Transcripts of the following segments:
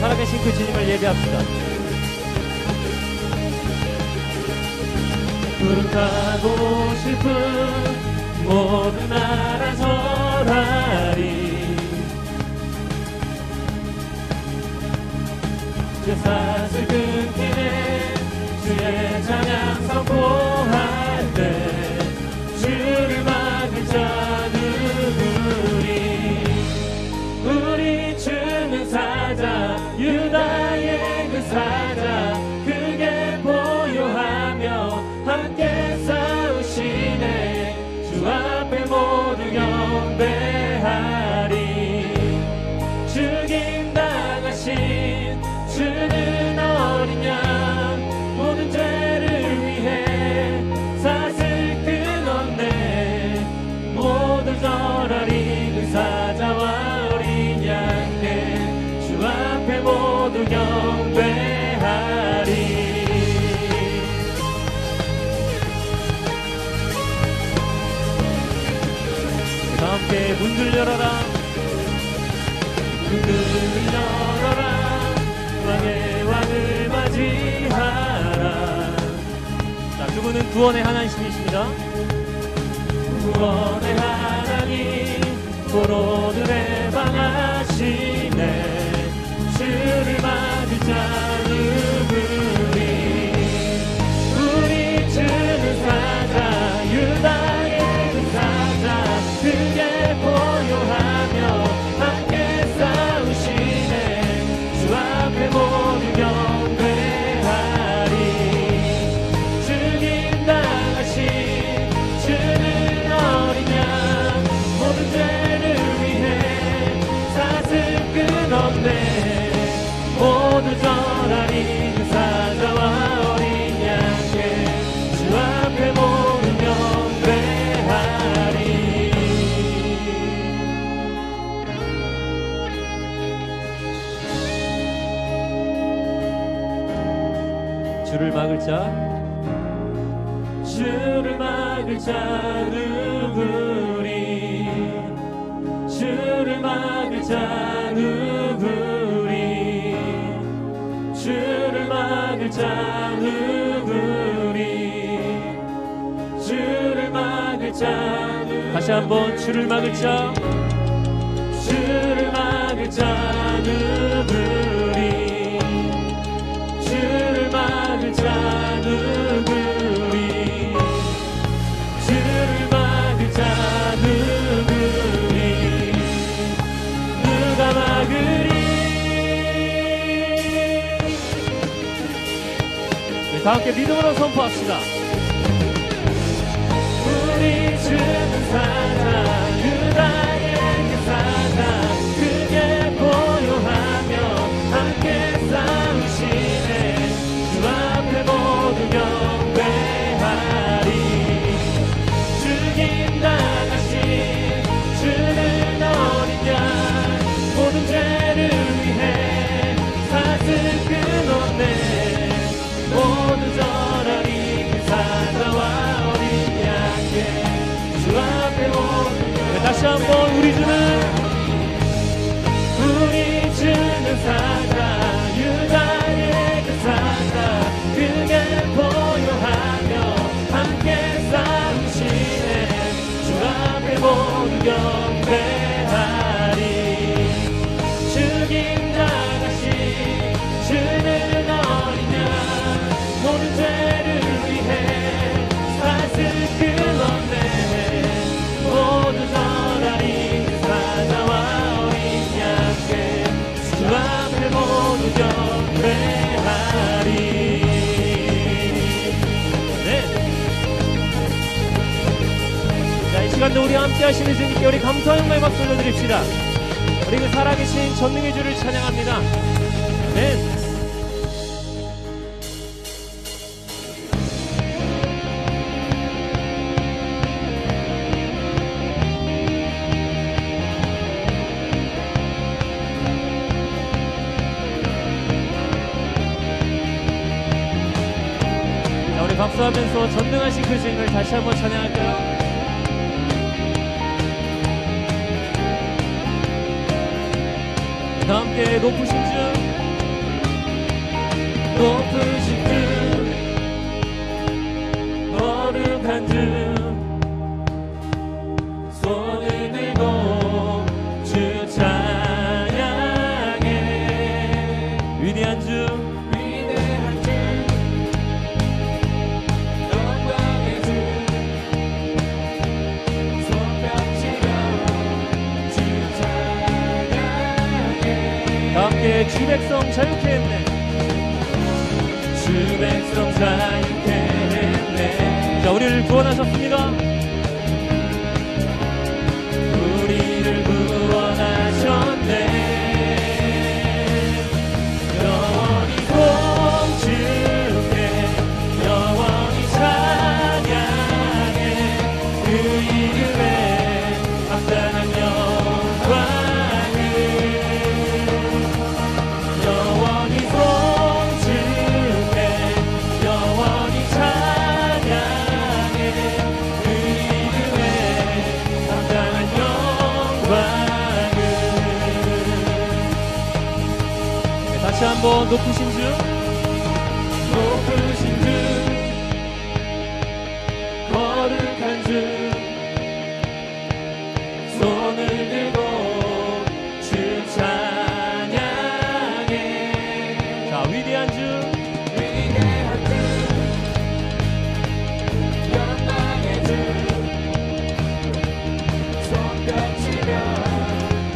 살아계신 그 주님을 예배합시다. 부름타고 싶은 모든 나라 전하리. 주 사슬 끊기네 주의 찬양 선포할 때 주를 막을 자 누구리. 우리 주는 사자 유다의 그 사자 크게 보유하며 함께 싸우시네. 주 앞에 모두 경배하리. 죽임당하신 주는 어린 양 모든 죄를 위해 사슬 끊었네. 모두 절하리. 그 사자와 어린 양께 주 앞에 모두 경배하리. 함께 문들 열어라. 문들 열어라. 왕의 왕을 맞이하라. 자, 그분은 구원의 하나님이십니다. 구원의 하나님 포로들의 방하시네. 주를 맞을 자 누구리. 우리 주는 사자 유다의 그 사자 크게 보유하며 함께 싸우시네. 주 앞에 모두 경배하리. 죽임당하신 주는 어린 양 모든 죄를 위해 사슬 끊었네. 모두 절하리. 그 사자와 어린 양께 주 앞에 모두 경배하리. 주를 막을 자 주를 막을 자 누구리. 주를 막을 자 누구리. 주를 막을 자 누구리. 주를 막을 자 누구리. 다시 한번 주를 막을 자 주를 막을 자 누구리. 주를 막을 자 누구리. 주를 막을 자 누구리. 누가 막으리. 네, 다 함께 믿음으로 선포합시다. 우리 주는 사자 유다의 그 사자 크게 보유하며 함께 싸우시네. 주 앞에 모두 경배하리. 죽임당하신 주는 어린 양 모든 죄를 위해 사슬 끊었네. 모두 절하리. 그 사자와 어린 양께 주 앞에 모두 경배하리. 다시 한번 우리 주는 사자 유다의 그 사자 크게 보유하며 함께 싸우시네. 주 앞에 모두 경배하리. 죽임당하신 주는 어린 양 모든 죄를 위해 사슬 끊었네. 모두 절하리. 그 사자와 어린 양께 주 앞에 모두 경배하리. 네. 자, 이 시간도 우리 함께 하시는 주님께 우리 감사와 영광의 박수 올려드립시다. 우리 그 살아계신 전능의 주를 찬양합니다. 아멘. 박수하면서 전능하신 그 주님을 다시 한번 찬양할까요? 다 함께 높으신 주 높으신 주 거룩한 주 손을 들고 주 찬양해 위대한 주 영광의 주 손뼉치며 주 찬양해 다 함께 주 백성 자유케 했네 주 백성 자유케 했네 자 우리를 구원하셨습니다 우리를 구원하셨네 영원히 공주께 영원히 찬양해 그 이름에 합당한 영광을 영원히 공주께 영원히 찬양해 그 이름에 합당한 영광을 네, 다시 한번 높으신 주 높으신 주 거룩한 주 손을 들고 주 찬양해 자 위대한 주 위대한 주 영광의 주 손뼉치며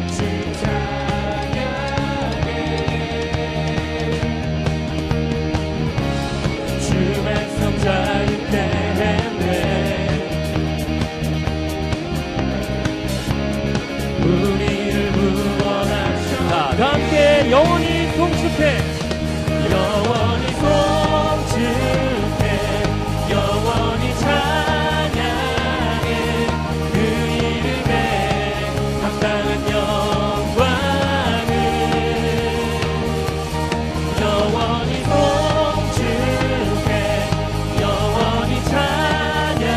주 찬양해 주 백성 자유케 했네 우리를 구원하셨다 다 함께 영원히 송축해 영원히 송축해 영원히 찬양해 그 이름에 합당한 영광을 영원히 송축해 영원히 찬양해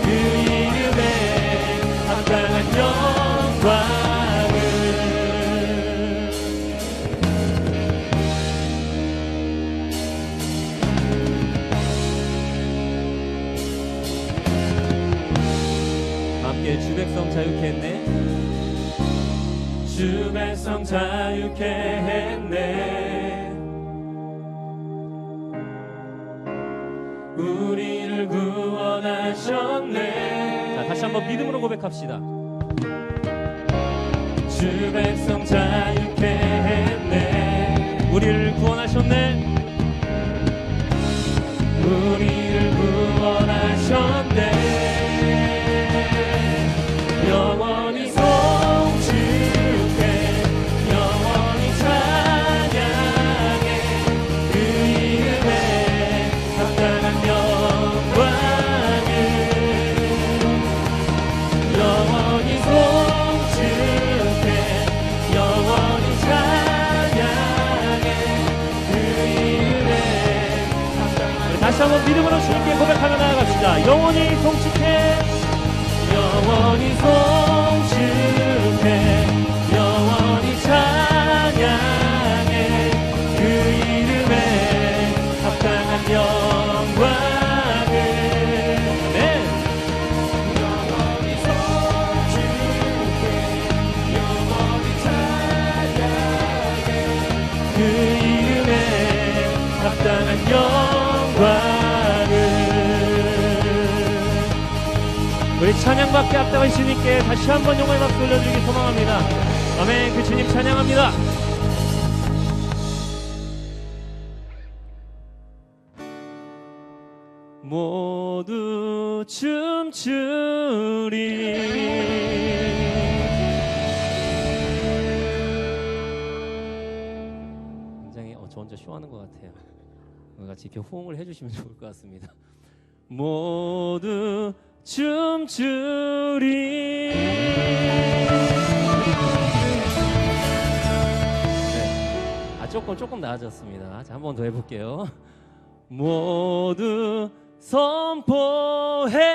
그 이름에 합당한 영광을 함께 주 백성 자유케 했네 주 백성 자유케 했네 우리를 구원하셨네 자 다시 한번 믿음으로 고백합시다 주 백성 자유케 했네 우리를 구원하셨네 우리를 구원하셨네 영원히 송축해 영원히 찬양해 그 이름에 합당한 영광을 영원히 송축해 영원히 찬양해 그 이름에 합당한 다시 한번 믿음으로 주님께 고백하며 나아갑시다 영원히 송축해 영원히 송축해 영원히 찬양해 그 이름에 합당한 영광을 네. 영원히 송축해 영원히 찬양해 그 이름에 합당한 영광을 우리 찬양받게 앞당한 주님께 다시 한번 영광의 박수 올려드리기 소망합니다. 아멘. 그 주님 찬양합니다. 모두 춤추리 굉장히 저 혼자 쇼하는 것 같아요. 같이 이렇게 호응을 해주시면 좋을 것 같습니다. 모두 춤추리 네. 조금 나아졌습니다. 자, 한 번 더 해볼게요. 모두 선포해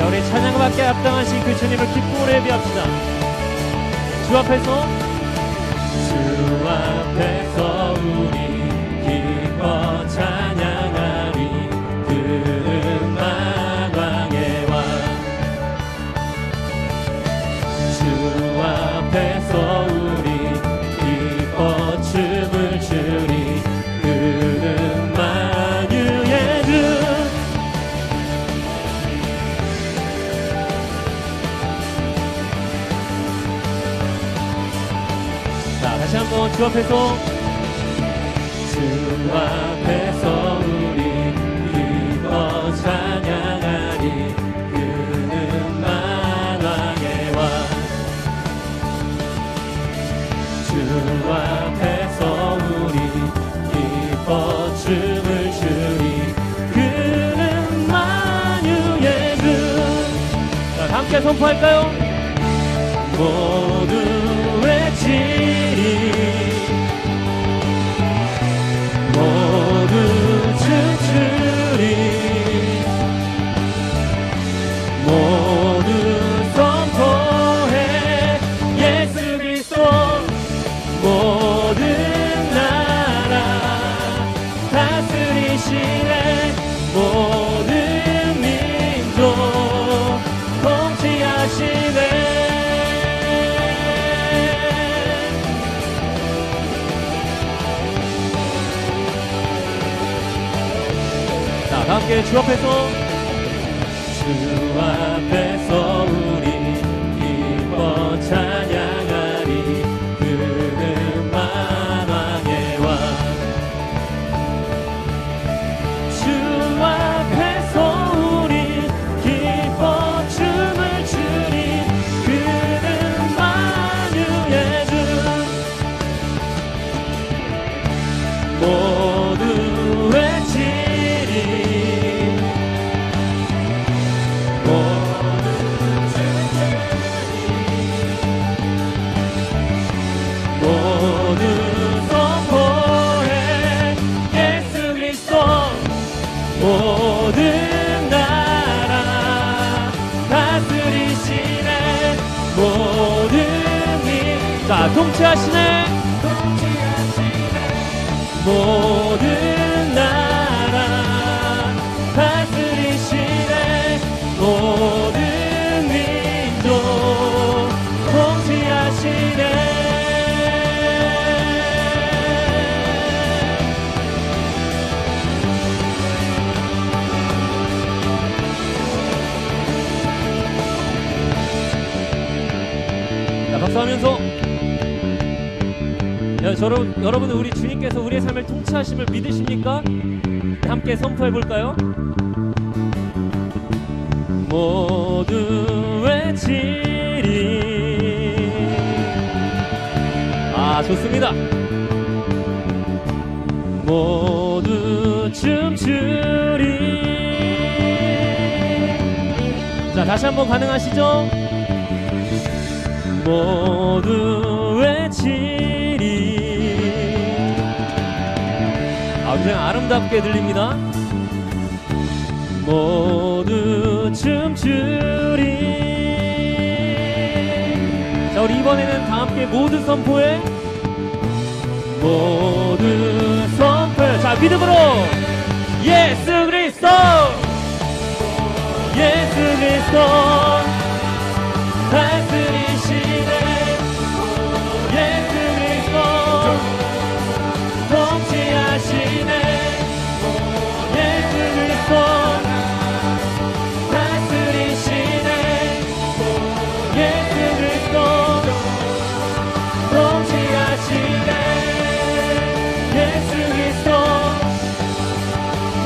자, 우리 찬양받게 합당하신 그 주님을 기쁨으로 예배합시다. 주 앞에서 우리 기뻐 찬양하리. 그는 만왕의 왕. 주 앞에서 우리 기뻐 춤을 추리. 그는 만유의 주. 자, 다시 한번 주 앞에서 우리 기뻐 찬양하리. 그는 만왕의 왕. 주 앞에서 우리 기뻐 춤을 추리. 그는 만유의 주. 자, 함께 선포할까요? 모두 외치리. 모두 춤추리. 모두 선포해. 예수 그리스도 모든 나라 다스리시네. 모든 민족 통치하시네. 함께 주 앞에서 우리 기뻐 찬양하리. 그는 만왕의 왕. 주 앞에서 우리 기뻐 춤을 추리. 그는 만유의 주. 모두 외치리. 모두 선포해. 예수 그리스도 모든 나라 다스리시네. 모든 자, 통치하시네. 모든 나라 다스리시네. 모든 민족 통치하시네. 자, 박수하면서 여러분 우리 주님께서 우리의 삶을 통치하심을 믿으십니까? 함께 선포해볼까요? 모두 외치리. 아, 좋습니다. 모두 춤추리. 자, 다시 한번 가능하시죠? 모두 외치리. 아, 굉장히 아름답게 들립니다. 모두 춤추리. 자, 우리 이번에는 다 함께 모두 선포해. 모두 선포해. 자, 믿음으로 예수 그리스도 예수 그리스도 다스리시네. 예수 그리스도 통치하시네. 예수 그리스도 다스리시네. 예수 그리스도 통치하시네. 예수 그리스도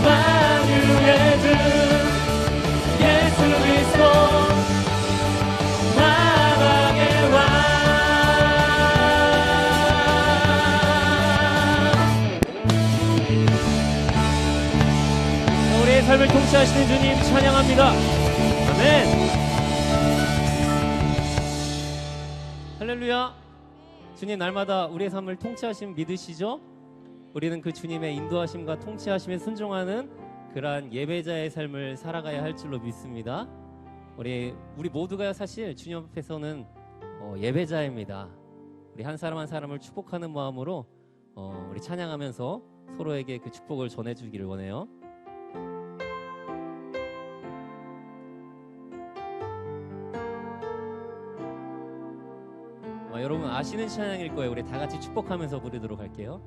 만유의 주. 예수 그리스도 만왕의 왕. 우리의 삶을 통치하시는 주님 찬양합니다. 아멘. 할렐루야. 주님 날마다 우리의 삶을 통치하심 믿으시죠? 우리는 그 주님의 인도하심과 통치하심에 순종하는 그러한 예배자의 삶을 살아가야 할 줄로 믿습니다. 우리 모두가 사실 주님 앞에서는 예배자입니다. 우리 한 사람 한 사람을 축복하는 마음으로 우리 찬양하면서 서로에게 그 축복을 전해주기를 원해요. 여러분 아시는 찬양일 거예요. 우리 다 같이 축복하면서 부르도록 할게요.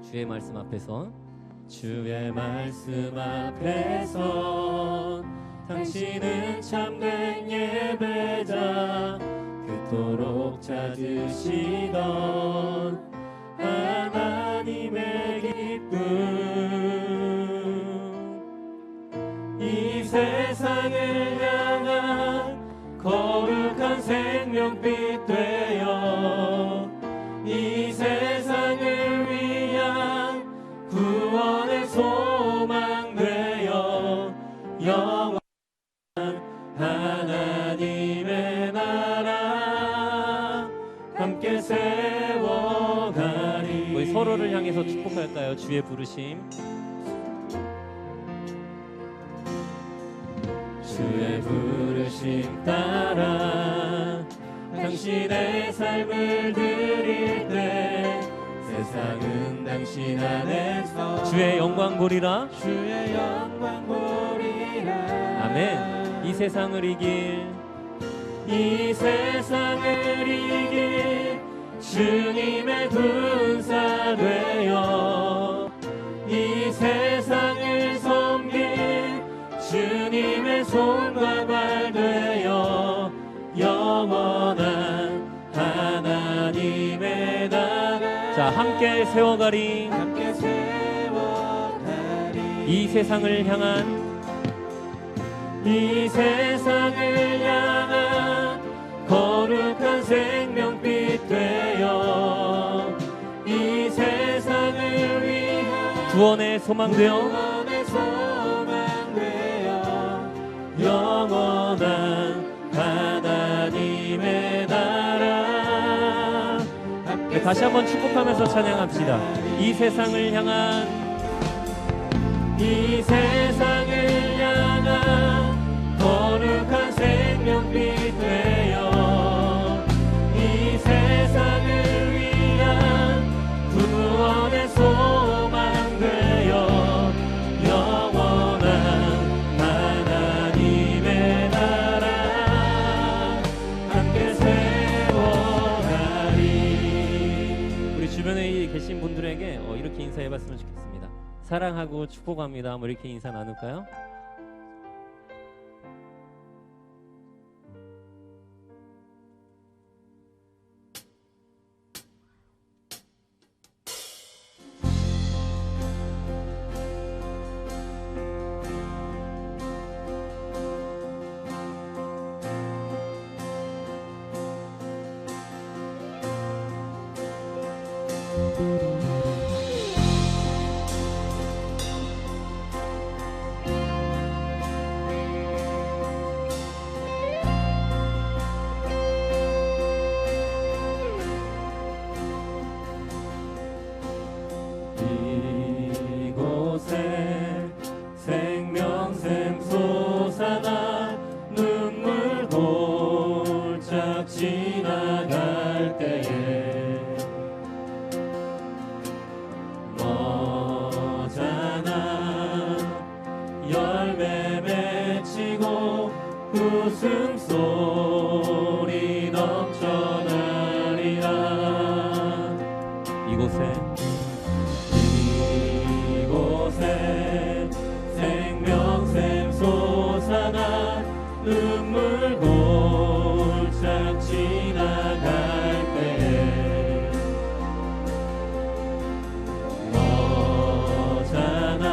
주의 말씀 앞에서 주의 말씀 앞에서 당신은 참된 예배자 그토록 찾으시던 하나님의 기쁨 이 세상을 향한 거룩한 생명빛 되어 이 세상을 위한 구원의 소망 되어 영원한 하나님의 나라 함께 세워가리. 우리 서로를 향해서 축복할까요? 주의 부르심 주의 부르심 따라 당신의 삶을 드릴 때 세상은 당신 안에서 주의 영광 보리라 주의 영광 보리라. 아멘. 이 세상을 이길 주님의 군사 되어 이 세상을 섬길 주님의 손과 발 되어 영원한 하나님의 나라 자 함께 세워가리 이 세상을 향한 거룩한 생명빛 되어 이 세상을 위한 구원의 소망 되어 영원한 하나님의 나라. 네, 다시 한번 축복하면서 찬양합시다. 이 세상을 향한 거룩한 생명빛 되어 이 세상을 위한 구원의 소망 되어 영원한 하나님의 나라 함께 세워가리. 우리 주변에 계신 분들에게 이렇게 인사해봤으면 좋겠습니다. 사랑하고 축복합니다. 이렇게 인사 나눌까요? 이곳에 생명샘 솟아나 눈물 골짝 지나갈 때에 머잖아 열매 맺히고 웃음소리 넘쳐나리라. 이곳에 생명샘 솟아나 눈물 골짝 지나갈 때에 너잖아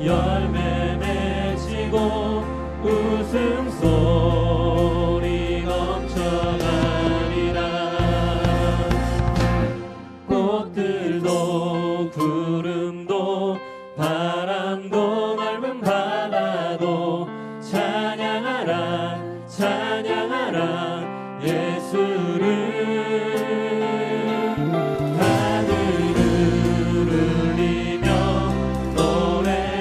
열매 맺히고 웃음소리 넘쳐나리라. 꽃들도 구름도 바람도 넓은 바다도 찬양하라 찬양하라 예수를. 하늘을 울리며 노래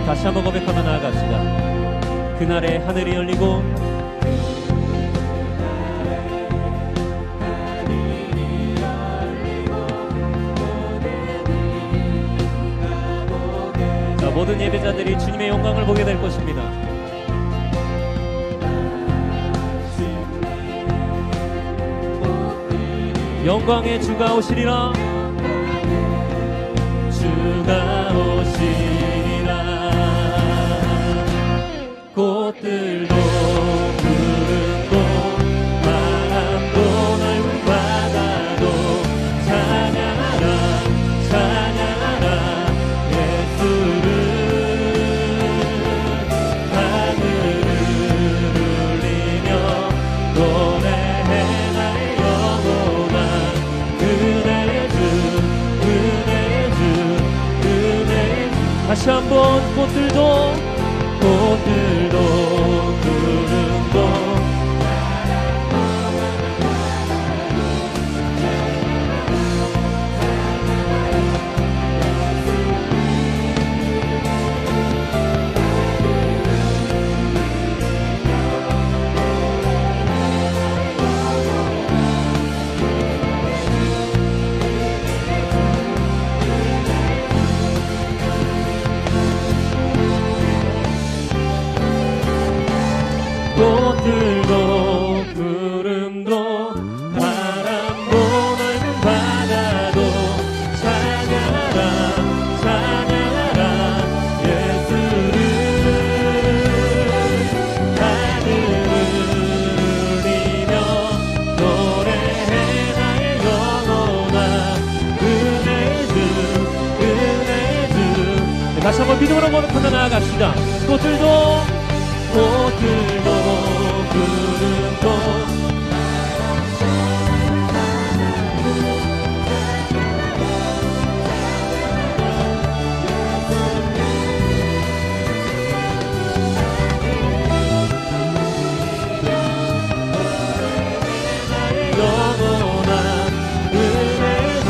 다시 한번 고백하며 나아갑시다. 그날의 하늘이 열리고 자, 모든 예배자들이 주님의 영광을 보게 될 것입니다. 영광의 주가 오시리라. 주가 오시리라. 꽃들도 푸르고 바람도 넓은 바다도 찬양하라 찬양하라 예수를. 하늘을 울리며 노래해 나의 영혼아. 은혜의 주 은혜의 주 은혜의 주. 다시 한번 꽃들도 구름도 꽃들도 구름도 바람도 넓은 바다도 찬양하라 찬양하라 예수를. 하늘을 울리며 노래해 나의 영혼아. 은혜의 주 은혜의 주. 네, 다시 한번 믿음으로 고백하며 나아갑시다. 꽃들도 구름도 나의 영혼아. 은혜의 주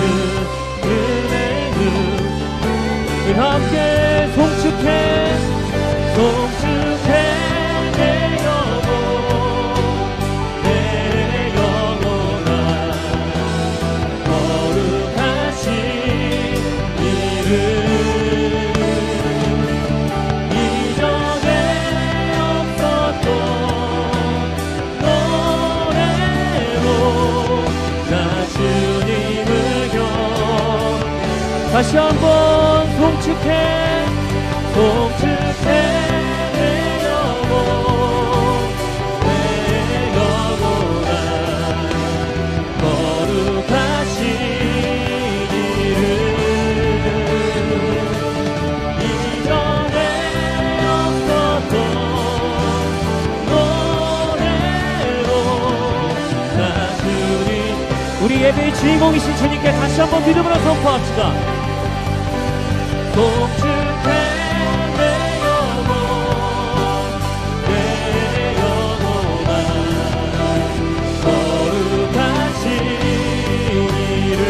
은혜의 주. 우리 함께 송축해 송축해 내 영혼아. 거룩하신 이름. 이전에 없었던 노래로 나 주님을 경. 다시 한번 송축해 송축해 내 영혼 내 영혼아. 거룩하신 이름. 이전에 없었던 노래로 나 주님. 우리 예배의 주인공이신 주님께 다시 한번 믿음으로 선포합시다. 송축해 내 영혼 내 영혼아. 거룩하신 이름.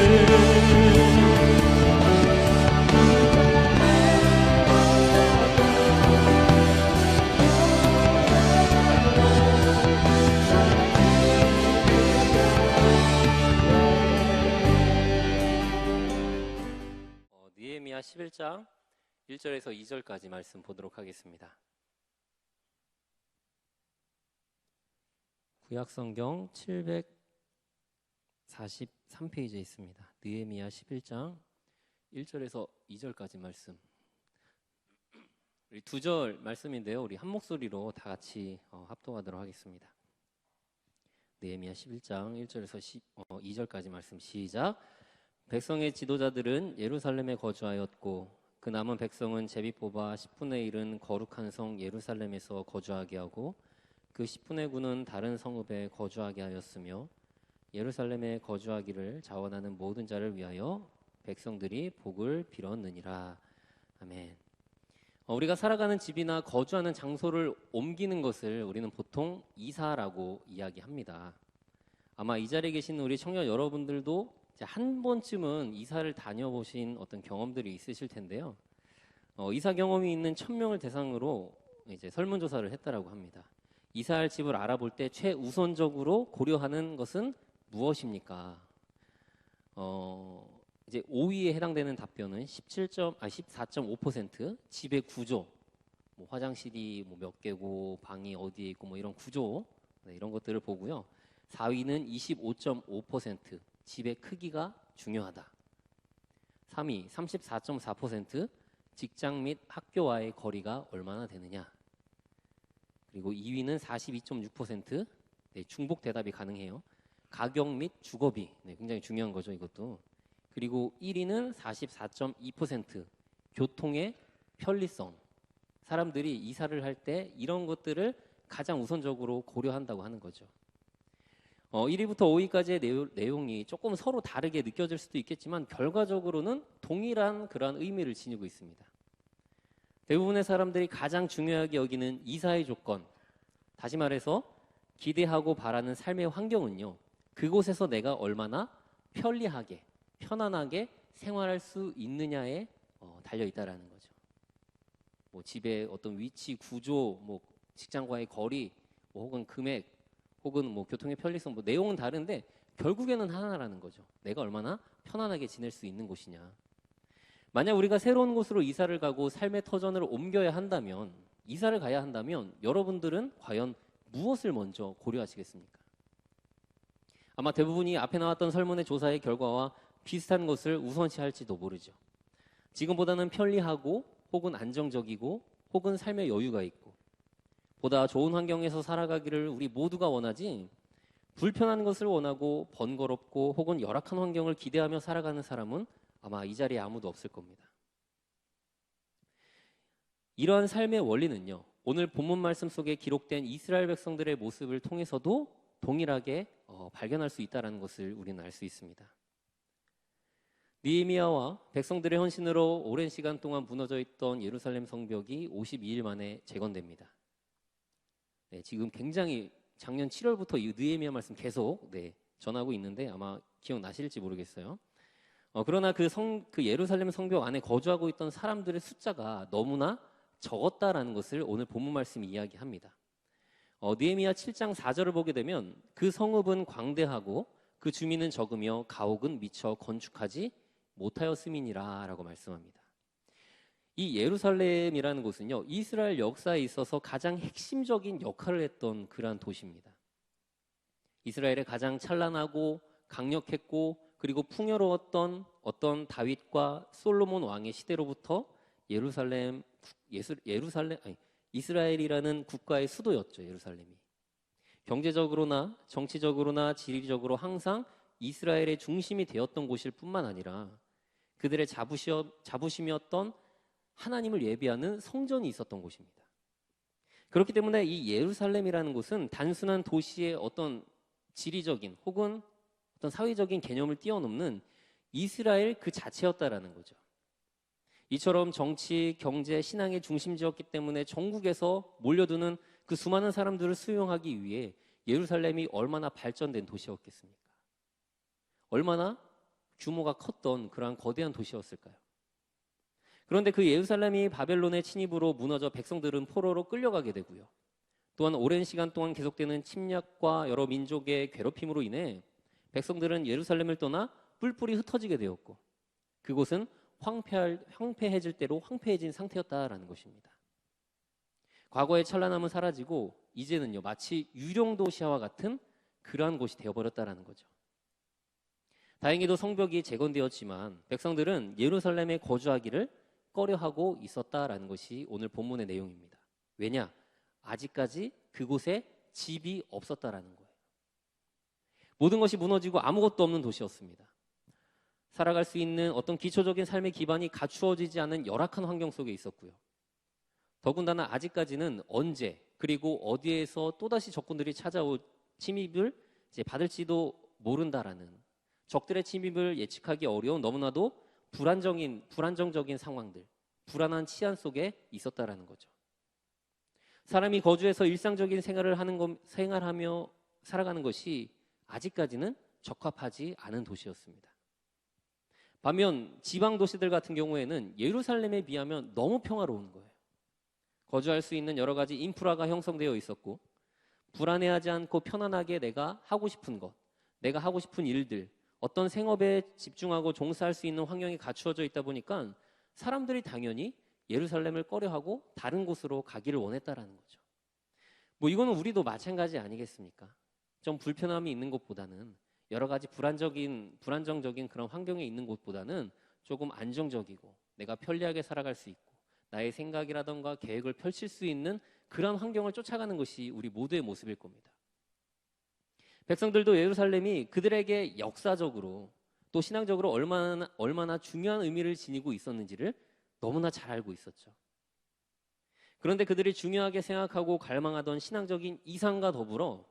느헤미야 11장 1절에서 2절까지 말씀 보도록 하겠습니다. 구약성경 743페이지에 있습니다. 느헤미야 11장 1절에서 2절까지 말씀. 우리 2절 말씀인데요. 우리 한 목소리로 다 같이 합독하도록 하겠습니다. 느헤미야 11장 1절에서 2절까지 말씀 시작. 백성의 지도자들은 예루살렘에 거주하였고 그 남은 백성은 제비 뽑아 10분의 1은 거룩한 성 예루살렘에서 거주하게 하고 그 10분의 9는 다른 성읍에 거주하게 하였으며 예루살렘에 거주하기를 자원하는 모든 자를 위하여 백성들이 복을 빌었느니라. 아멘. 우리가 살아가는 집이나 거주하는 장소를 옮기는 것을 우리는 보통 이사라고 이야기합니다. 아마 이 자리에 계신 우리 청년 여러분들도 한 번쯤은 이사를 다녀보신 어떤 경험들이 있으실 텐데요. 이사 경험이 있는 1,000명을 대상으로 이제 설문조사를 했다라고 합니다. 이사할 집을 알아볼 때 최우선적으로 고려하는 것은 무엇입니까? 이제 5위에 해당되는 답변은 14.5%, 집의 구조, 뭐 화장실이 뭐 몇 개고 방이 어디에 있고 뭐 이런 구조, 네, 이런 것들을 보고요. 4위는 25.5%, 집의 크기가 중요하다. 3위 34.4%, 직장 및 학교와의 거리가 얼마나 되느냐. 그리고 2위는 42.6%, 네, 중복 대답이 가능해요. 가격 및 주거비, 네, 굉장히 중요한 거죠, 이것도. 그리고 1위는 44.2%, 교통의 편리성. 사람들이 이사를 할 때 이런 것들을 가장 우선적으로 고려한다고 하는 거죠. 1위부터 5위까지의 내용이 조금 서로 다르게 느껴질 수도 있겠지만 결과적으로는 동일한 그러한 의미를 지니고 있습니다. 대부분의 사람들이 가장 중요하게 여기는 이사의 조건, 다시 말해서 기대하고 바라는 삶의 환경은요, 그곳에서 내가 얼마나 편리하게, 편안하게 생활할 수 있느냐에 달려 있다라는 거죠. 뭐 집의 어떤 위치, 구조, 뭐 직장과의 거리, 뭐 혹은 금액, 혹은 뭐 교통의 편리성, 뭐 내용은 다른데 결국에는 하나라는 거죠. 내가 얼마나 편안하게 지낼 수 있는 곳이냐. 만약 우리가 새로운 곳으로 이사를 가고 삶의 터전을 옮겨야 한다면, 이사를 가야 한다면 여러분들은 과연 무엇을 먼저 고려하시겠습니까? 아마 대부분이 앞에 나왔던 설문의 조사의 결과와 비슷한 것을 우선시할지도 모르죠. 지금보다는 편리하고 혹은 안정적이고 혹은 삶의 여유가 있고 보다 좋은 환경에서 살아가기를 우리 모두가 원하지, 불편한 것을 원하고 번거롭고 혹은 열악한 환경을 기대하며 살아가는 사람은 아마 이 자리에 아무도 없을 겁니다. 이러한 삶의 원리는요, 오늘 본문 말씀 속에 기록된 이스라엘 백성들의 모습을 통해서도 동일하게 발견할 수 있다는 것을 우리는 알 수 있습니다. 느헤미야와 백성들의 헌신으로 오랜 시간 동안 무너져 있던 예루살렘 성벽이 52일 만에 재건됩니다. 네, 지금 굉장히 작년 7월부터 이 느헤미야 말씀 계속 전하고 있는데 아마 기억나실지 모르겠어요. 그러나 그 예루살렘 성벽 안에 거주하고 있던 사람들의 숫자가 너무나 적었다라는 것을 오늘 본문 말씀이 이야기합니다. 느헤미야 7장 4절을 보게 되면 그 성읍은 광대하고 그 주민은 적으며 가옥은 미처 건축하지 못하였음이니라 라고 말씀합니다. 이 예루살렘이라는 곳은요, 이스라엘 역사에 있어서 가장 핵심적인 역할을 했던 그러한 도시입니다. 이스라엘의 가장 찬란하고 강력했고 그리고 풍요로웠던 어떤 다윗과 솔로몬 왕의 시대로부터 이스라엘이라는 국가의 수도였죠. 예루살렘이 경제적으로나 정치적으로나 지리적으로 항상 이스라엘의 중심이 되었던 곳일 뿐만 아니라 그들의 자부심이었던 하나님을 예배하는 성전이 있었던 곳입니다. 그렇기 때문에 이 예루살렘이라는 곳은 단순한 도시의 어떤 지리적인 혹은 어떤 사회적인 개념을 뛰어넘는 이스라엘 그 자체였다라는 거죠. 이처럼 정치, 경제, 신앙의 중심지였기 때문에 전국에서 몰려드는 그 수많은 사람들을 수용하기 위해 예루살렘이 얼마나 발전된 도시였겠습니까? 얼마나 규모가 컸던 그러한 거대한 도시였을까요? 그런데 그 예루살렘이 바벨론의 침입으로 무너져 백성들은 포로로 끌려가게 되고요. 또한 오랜 시간 동안 계속되는 침략과 여러 민족의 괴롭힘으로 인해 백성들은 예루살렘을 떠나 뿔뿔이 흩어지게 되었고 그곳은 황폐해질 대로 황폐해진 상태였다라는 것입니다. 과거의 찬란함은 사라지고 이제는요, 마치 유령도시와 같은 그러한 곳이 되어버렸다라는 거죠. 다행히도 성벽이 재건되었지만 백성들은 예루살렘에 거주하기를 꺼려하고 있었다라는 것이 오늘 본문의 내용입니다. 왜냐? 아직까지 그곳에 집이 없었다라는 거예요. 모든 것이 무너지고 아무것도 없는 도시였습니다. 살아갈 수 있는 어떤 기초적인 삶의 기반이 갖추어지지 않은 열악한 환경 속에 있었고요. 더군다나 아직까지는 언제 그리고 어디에서 또다시 적군들이 찾아올 침입을 받을지도 모른다라는, 적들의 침입을 예측하기 어려운 너무나도 불안정적인 상황들, 불안한 치안 속에 있었다라는 거죠. 사람이 거주해서 일상적인 생활하며 살아가는 것이 아직까지는 적합하지 않은 도시였습니다. 반면 지방 도시들 같은 경우에는 예루살렘에 비하면 너무 평화로운 거예요. 거주할 수 있는 여러 가지 인프라가 형성되어 있었고 불안해하지 않고 편안하게 내가 하고 싶은 것, 내가 하고 싶은 일들, 어떤 생업에 집중하고 종사할 수 있는 환경이 갖추어져 있다 보니까 사람들이 당연히 예루살렘을 꺼려하고 다른 곳으로 가기를 원했다라는 거죠. 뭐 이거는 우리도 마찬가지 아니겠습니까? 좀 불편함이 있는 곳보다는 여러 가지 불안정적인 그런 환경에 있는 곳보다는 조금 안정적이고 내가 편리하게 살아갈 수 있고 나의 생각이라던가 계획을 펼칠 수 있는 그런 환경을 쫓아가는 것이 우리 모두의 모습일 겁니다. 백성들도 예루살렘이 그들에게 역사적으로 또 신앙적으로 얼마나 중요한 의미를 지니고 있었는지를 너무나 잘 알고 있었죠. 그런데 그들이 중요하게 생각하고 갈망하던 신앙적인 이상과 더불어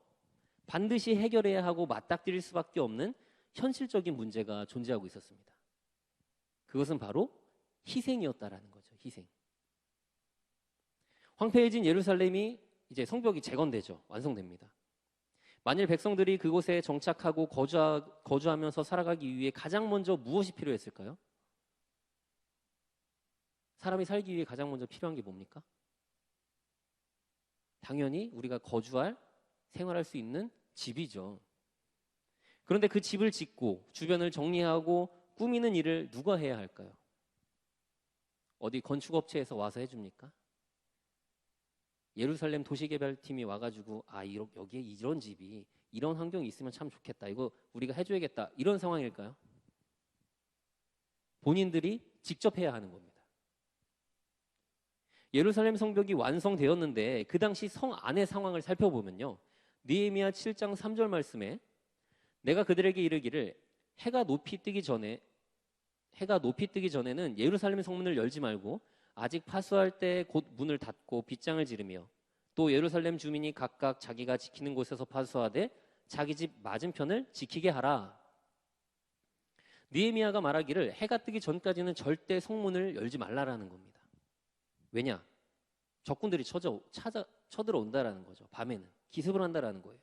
반드시 해결해야 하고 맞닥뜨릴 수밖에 없는 현실적인 문제가 존재하고 있었습니다. 그것은 바로 희생이었다라는 거죠. 희생. 황폐해진 예루살렘이 이제 성벽이 재건되죠. 완성됩니다. 만일 백성들이 그곳에 정착하고 거주하면서 살아가기 위해 가장 먼저 무엇이 필요했을까요? 사람이 살기 위해 가장 먼저 필요한 게 뭡니까? 당연히 우리가 거주할, 생활할 수 있는 집이죠. 그런데 그 집을 짓고 주변을 정리하고 꾸미는 일을 누가 해야 할까요? 어디 건축업체에서 와서 해줍니까? 예루살렘 도시개발팀이 와가지고 여기에 이런 집이 이런 환경이 있으면 참 좋겠다. 이거 우리가 해줘야겠다. 이런 상황일까요? 본인들이 직접 해야 하는 겁니다. 예루살렘 성벽이 완성되었는데 그 당시 성 안의 상황을 살펴보면요. 느헤미야 7장 3절 말씀에 내가 그들에게 이르기를 해가 높이 뜨기 전에는 예루살렘 성문을 열지 말고 아직 파수할 때 곧 문을 닫고 빗장을 지르며 또 예루살렘 주민이 각각 자기가 지키는 곳에서 파수하되 자기 집 맞은편을 지키게 하라. 느헤미야가 말하기를 해가 뜨기 전까지는 절대 성문을 열지 말라라는 겁니다. 왜냐? 적군들이 쳐들어온다라는 거죠. 밤에는 기습을 한다라는 거예요.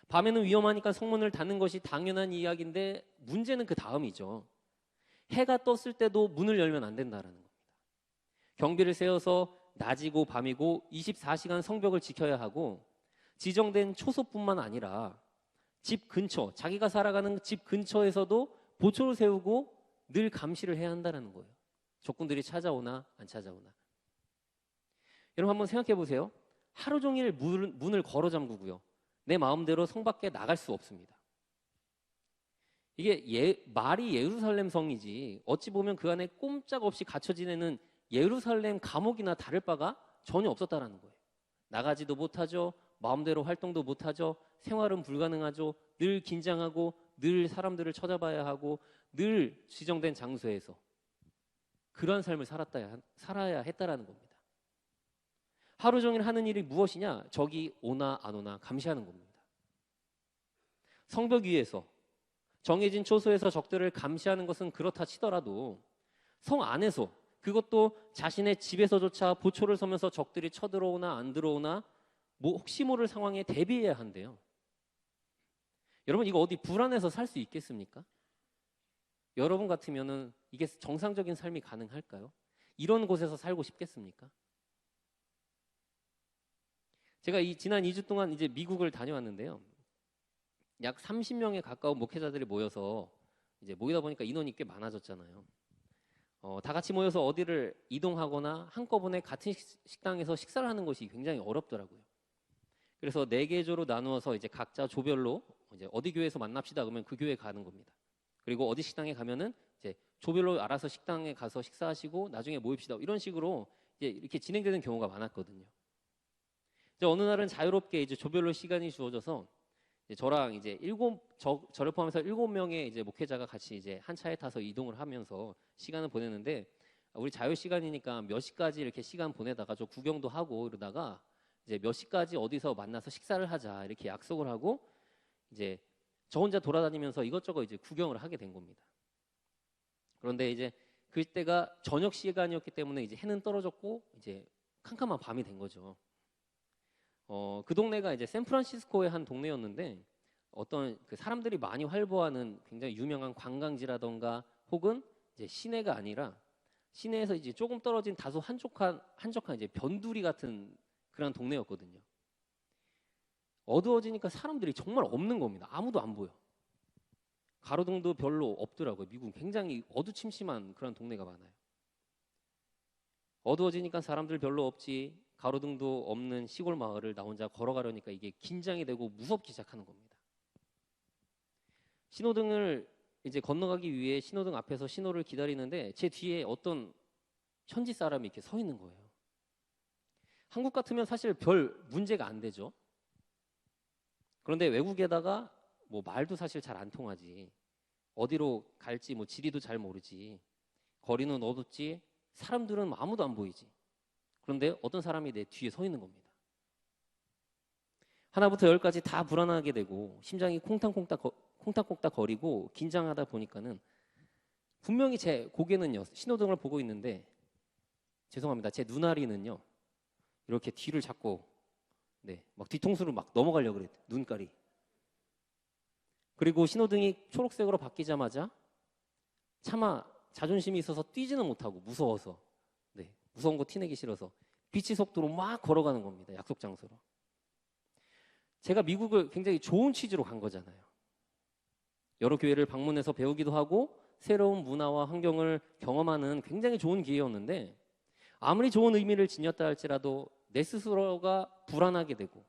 밤에는 위험하니까 성문을 닫는 것이 당연한 이야기인데 문제는 그 다음이죠. 해가 떴을 때도 문을 열면 안 된다라는 겁니다. 경비를 세워서 낮이고 밤이고 24시간 성벽을 지켜야 하고 지정된 초소뿐만 아니라 집 근처, 자기가 살아가는 집 근처에서도 보초를 세우고 늘 감시를 해야 한다는 거예요. 적군들이 찾아오나 안 찾아오나. 여러분 한번 생각해 보세요. 하루 종일 문을 걸어 잠그고요. 내 마음대로 성 밖에 나갈 수 없습니다. 이게 말이 예루살렘 성이지 어찌 보면 그 안에 꼼짝없이 갇혀 지내는 예루살렘 감옥이나 다를 바가 전혀 없었다라는 거예요. 나가지도 못하죠. 마음대로 활동도 못하죠. 생활은 불가능하죠. 늘 긴장하고 늘 사람들을 쳐다봐야 하고 늘 지정된 장소에서 그러한 삶을 살아야 했다라는 겁니다. 하루 종일 하는 일이 무엇이냐? 적이 오나 안 오나 감시하는 겁니다. 성벽 위에서 정해진 초소에서 적들을 감시하는 것은 그렇다 치더라도 성 안에서 그것도 자신의 집에서조차 보초를 서면서 적들이 쳐들어오나 안 들어오나 혹시 모를 상황에 대비해야 한대요. 여러분 이거 어디 불안해서 살 수 있겠습니까? 여러분 같으면은 이게 정상적인 삶이 가능할까요? 이런 곳에서 살고 싶겠습니까? 제가 지난 2주 동안 이제 미국을 다녀왔는데요. 약 30명에 가까운 목회자들이 모여서 이제 모이다 보니까 인원이 꽤 많아졌잖아요. 다 같이 모여서 어디를 이동하거나 한꺼번에 같은 식당에서 식사를 하는 것이 굉장히 어렵더라고요. 그래서 4개 조로 나누어서 이제 각자 조별로 이제 어디 교회에서 만납시다 그러면 그 교회에 가는 겁니다. 그리고 어디 식당에 가면은 이제 조별로 알아서 식당에 가서 식사하시고 나중에 모입시다. 이런 식으로 이제 이렇게 진행되는 경우가 많았거든요. 이제 어느 날은 자유롭게 이제 조별로 시간이 주어져서 이제 저랑 이제 저를 포함해서 7명의 이제 목회자가 같이 이제 한 차에 타서 이동을 하면서 시간을 보냈는데 우리 자유 시간이니까 몇 시까지 이렇게 시간 보내다가 저 구경도 하고 이러다가 이제 몇 시까지 어디서 만나서 식사를 하자 이렇게 약속을 하고 이제 저 혼자 돌아다니면서 이것저것 이제 구경을 하게 된 겁니다. 그런데 이제 그때가 저녁 시간이었기 때문에 이제 해는 떨어졌고 이제 캄캄한 밤이 된 거죠. 그 동네가 이제 샌프란시스코의 한 동네였는데 어떤 그 사람들이 많이 활보하는 굉장히 유명한 관광지라던가 혹은 이제 시내가 아니라 시내에서 이제 조금 떨어진 다소 한적한 이제 변두리 같은 그런 동네였거든요. 어두워지니까 사람들이 정말 없는 겁니다. 아무도 안 보여. 가로등도 별로 없더라고요. 미국은 굉장히 어두침침한 그런 동네가 많아요. 어두워지니까 사람들 별로 없지, 가로등도 없는 시골 마을을 나 혼자 걸어가려니까 이게 긴장이 되고 무섭기 시작하는 겁니다. 신호등을 이제 건너가기 위해 신호등 앞에서 신호를 기다리는데 제 뒤에 어떤 현지 사람이 이렇게 서 있는 거예요. 한국 같으면 사실 별 문제가 안 되죠. 그런데 외국에다가 뭐 말도 사실 잘 안 통하지, 어디로 갈지 뭐 지리도 잘 모르지, 거리는 어둡지, 사람들은 아무도 안 보이지. 그런데 어떤 사람이 내 뒤에 서 있는 겁니다. 하나부터 열까지 다 불안하게 되고 심장이 콩닥콩닥 거리고 긴장하다 보니까는 분명히 제 고개는요 신호등을 보고 있는데, 죄송합니다, 제 눈알이는요 이렇게 뒤를 잡고 막 뒤통수로 막 넘어가려고 그래요. 눈깔이. 그리고 신호등이 초록색으로 바뀌자마자 차마 자존심이 있어서 뛰지는 못하고 무서워서, 무서운 거 티내기 싫어서 빛의 속도로 막 걸어가는 겁니다. 약속 장소로. 제가 미국을 굉장히 좋은 취지로 간 거잖아요. 여러 교회를 방문해서 배우기도 하고 새로운 문화와 환경을 경험하는 굉장히 좋은 기회였는데, 아무리 좋은 의미를 지녔다 할지라도 내 스스로가 불안하게 되고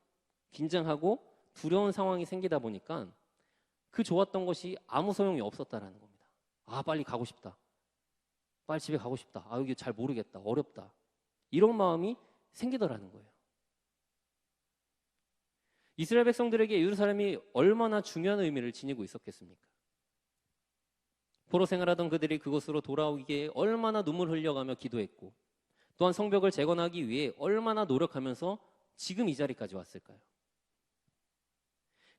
긴장하고 두려운 상황이 생기다 보니까 그 좋았던 것이 아무 소용이 없었다라는 겁니다. 아, 빨리 가고 싶다. 빨리 집에 가고 싶다. 아, 여기 잘 모르겠다. 어렵다. 이런 마음이 생기더라는 거예요. 이스라엘 백성들에게 예루살렘이 얼마나 중요한 의미를 지니고 있었겠습니까? 포로 생활하던 그들이 그곳으로 돌아오기에 얼마나 눈물 흘려가며 기도했고, 또한 성벽을 재건하기 위해 얼마나 노력하면서 지금 이 자리까지 왔을까요?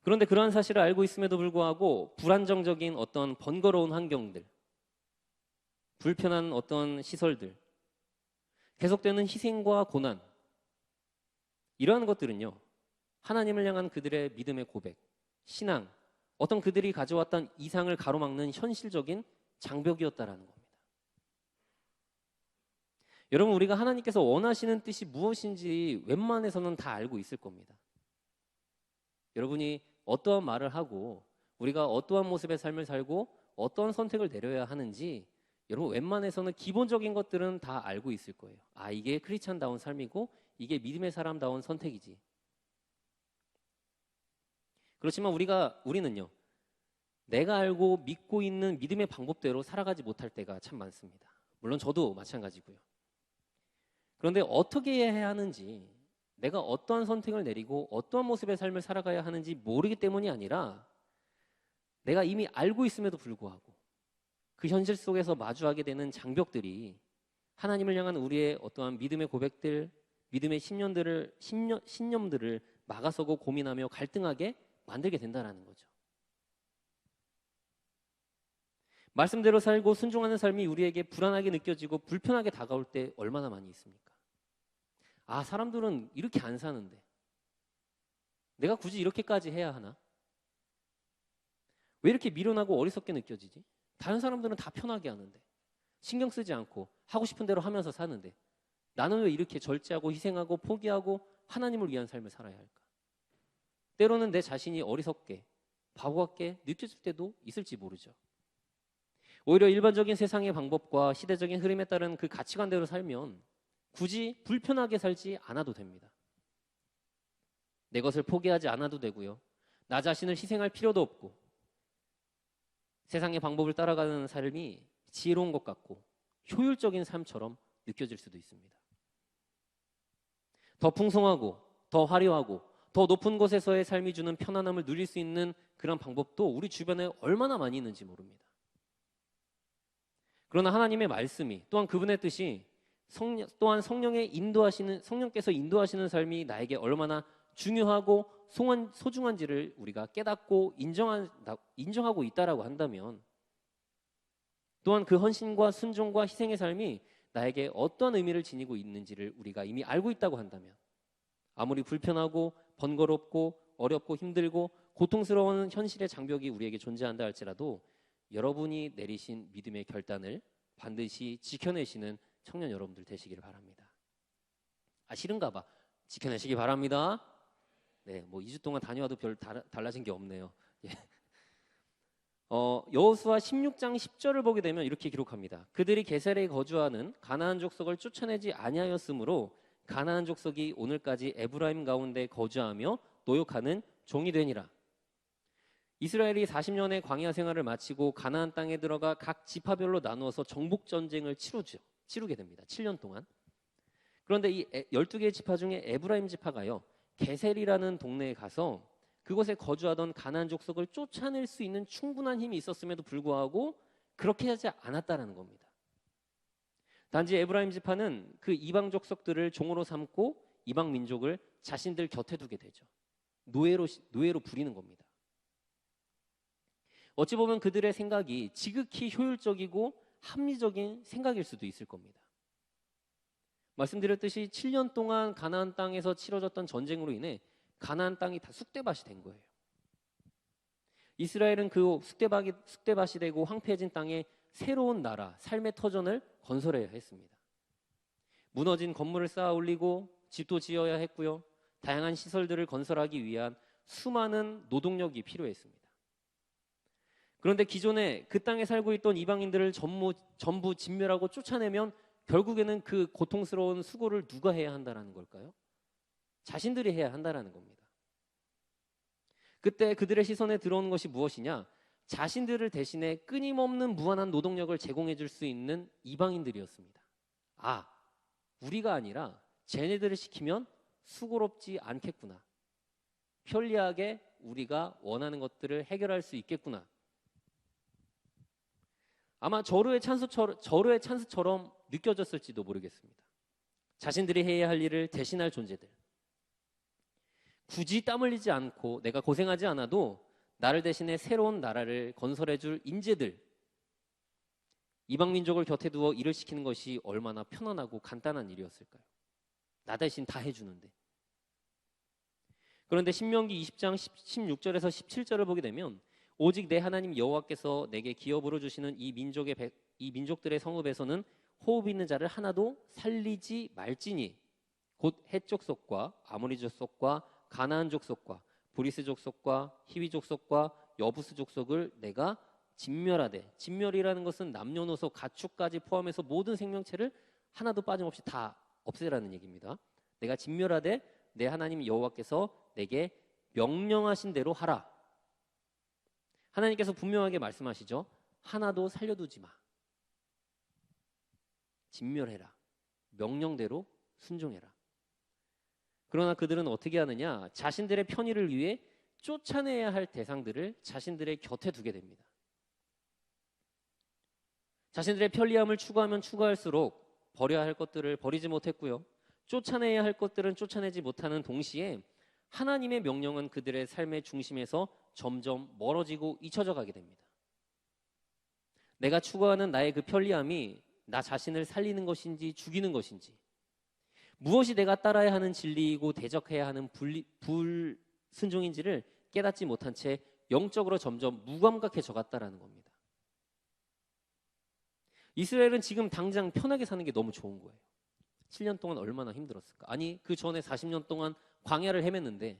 그런데 그러한 사실을 알고 있음에도 불구하고 불안정적인 어떤 번거로운 환경들, 불편한 어떤 시설들, 계속되는 희생과 고난, 이러한 것들은요 하나님을 향한 그들의 믿음의 고백, 신앙, 어떤 그들이 가져왔던 이상을 가로막는 현실적인 장벽이었다라는 겁니다. 여러분, 우리가 하나님께서 원하시는 뜻이 무엇인지 웬만해서는 다 알고 있을 겁니다. 여러분이 어떠한 말을 하고 우리가 어떠한 모습의 삶을 살고 어떠한 선택을 내려야 하는지 여러분 웬만해서는 기본적인 것들은 다 알고 있을 거예요. 아, 이게 크리스찬다운 삶이고 이게 믿음의 사람다운 선택이지. 그렇지만 우리는요 내가 알고 믿고 있는 믿음의 방법대로 살아가지 못할 때가 참 많습니다. 물론 저도 마찬가지고요. 그런데 어떻게 해야 하는지, 내가 어떠한 선택을 내리고 어떠한 모습의 삶을 살아가야 하는지 모르기 때문이 아니라 내가 이미 알고 있음에도 불구하고 그 현실 속에서 마주하게 되는 장벽들이 하나님을 향한 우리의 어떠한 믿음의 고백들, 믿음의 신념들을 막아서고 고민하며 갈등하게 만들게 된다는 거죠. 말씀대로 살고 순종하는 삶이 우리에게 불안하게 느껴지고 불편하게 다가올 때 얼마나 많이 있습니까? 아, 사람들은 이렇게 안 사는데 내가 굳이 이렇게까지 해야 하나? 왜 이렇게 미련하고 어리석게 느껴지지? 다른 사람들은 다 편하게 하는데, 신경 쓰지 않고 하고 싶은 대로 하면서 사는데 나는 왜 이렇게 절제하고 희생하고 포기하고 하나님을 위한 삶을 살아야 할까? 때로는 내 자신이 어리석게, 바보 같게 느껴질 때도 있을지 모르죠. 오히려 일반적인 세상의 방법과 시대적인 흐름에 따른 그 가치관대로 살면 굳이 불편하게 살지 않아도 됩니다. 내 것을 포기하지 않아도 되고요. 나 자신을 희생할 필요도 없고 세상의 방법을 따라가는 삶이 지혜로운 것 같고 효율적인 삶처럼 느껴질 수도 있습니다. 더 풍성하고 더 화려하고 더 높은 곳에서의 삶이 주는 편안함을 누릴 수 있는 그런 방법도 우리 주변에 얼마나 많이 있는지 모릅니다. 그러나 하나님의 말씀이, 또한 그분의 뜻이, 또한 성령께서 인도하시는 삶이 나에게 얼마나 중요하고 소중한지를 우리가 깨닫고 인정하고 있다라고 한다면, 또한 그 헌신과 순종과 희생의 삶이 나에게 어떤 의미를 지니고 있는지를 우리가 이미 알고 있다고 한다면, 아무리 불편하고 번거롭고 어렵고 힘들고 고통스러운 현실의 장벽이 우리에게 존재한다 할지라도 여러분이 내리신 믿음의 결단을 반드시 지켜내시는 청년 여러분들 되시기를 바랍니다. 싫은가 봐. 지켜내시기 바랍니다. 네, 뭐 2주 동안 다녀와도 별 달라진 게 없네요. 예. 여호수아 16장 10절을 보게 되면 이렇게 기록합니다. 그들이 게셀에 거주하는 가나안 족속을 쫓아내지 아니하였으므로 가나안 족속이 오늘까지 에브라임 가운데 거주하며 노역하는 종이 되니라. 이스라엘이 40년의 광야 생활을 마치고 가나안 땅에 들어가 각 지파별로 나누어서 정복 전쟁을 치르게 됩니다. 7년 동안. 그런데 이 12개의 지파 중에 에브라임 지파가요, 게셀이라는 동네에 가서 그곳에 거주하던 가나안 족속을 쫓아낼 수 있는 충분한 힘이 있었음에도 불구하고 그렇게 하지 않았다라는 겁니다. 단지 에브라임 지파는 그 이방 족속들을 종으로 삼고 이방 민족을 자신들 곁에 두게 되죠. 노예로 부리는 겁니다. 어찌 보면 그들의 생각이 지극히 효율적이고 합리적인 생각일 수도 있을 겁니다. 말씀드렸듯이 7년 동안 가나안 땅에서 치러졌던 전쟁으로 인해 가나안 땅이 다 쑥대밭이 된 거예요. 이스라엘은 그 쑥대밭이 되고 황폐해진 땅에 새로운 나라, 삶의 터전을 건설해야 했습니다. 무너진 건물을 쌓아 올리고 집도 지어야 했고요. 다양한 시설들을 건설하기 위한 수많은 노동력이 필요했습니다. 그런데 기존에 그 땅에 살고 있던 이방인들을 전부 진멸하고 쫓아내면 결국에는 그 고통스러운 수고를 누가 해야 한다라는 걸까요? 자신들이 해야 한다라는 겁니다. 그때 그들의 시선에 들어오는 것이 무엇이냐? 자신들을 대신해 끊임없는 무한한 노동력을 제공해 줄 수 있는 이방인들이었습니다. 우리가 아니라 쟤네들을 시키면 수고롭지 않겠구나. 편리하게 우리가 원하는 것들을 해결할 수 있겠구나. 아마 절호의 찬스처럼 느껴졌을지도 모르겠습니다. 자신들이 해야 할 일을 대신할 존재들. 굳이 땀 흘리지 않고 내가 고생하지 않아도 나를 대신해 새로운 나라를 건설해 줄 인재들. 이방 민족을 곁에 두어 일을 시키는 것이 얼마나 편안하고 간단한 일이었을까요? 나 대신 다 해주는데. 그런데 신명기 20장 16절에서 17절을 보게 되면 오직 내 하나님 여호와께서 내게 기업으로 주시는 이 민족들의 성읍에서는 호흡 있는 자를 하나도 살리지 말지니 곧 헷 족속과 아모리 족속과 가나안 족속과 브리스 족속과 히위 족속과 여부스 족속을 내가 진멸하되, 진멸이라는 것은 남녀노소 가축까지 포함해서 모든 생명체를 하나도 빠짐없이 다 없애라는 얘기입니다. 내가 진멸하되 내 하나님 여호와께서 내게 명령하신 대로 하라. 하나님께서 분명하게 말씀하시죠. 하나도 살려두지 마. 진멸해라. 명령대로 순종해라. 그러나 그들은 어떻게 하느냐? 자신들의 편의를 위해 쫓아내야 할 대상들을 자신들의 곁에 두게 됩니다. 자신들의 편리함을 추구하면 추구할수록 버려야 할 것들을 버리지 못했고요. 쫓아내야 할 것들은 쫓아내지 못하는 동시에 하나님의 명령은 그들의 삶의 중심에서 점점 멀어지고 잊혀져 가게 됩니다. 내가 추구하는 나의 그 편리함이 나 자신을 살리는 것인지 죽이는 것인지, 무엇이 내가 따라야 하는 진리이고 대적해야 하는 불순종인지를 깨닫지 못한 채 영적으로 점점 무감각해져 갔다라는 겁니다. 이스라엘은 지금 당장 편하게 사는 게 너무 좋은 거예요. 7년 동안 얼마나 힘들었을까? 아니, 그 전에 40년 동안 광야를 헤맸는데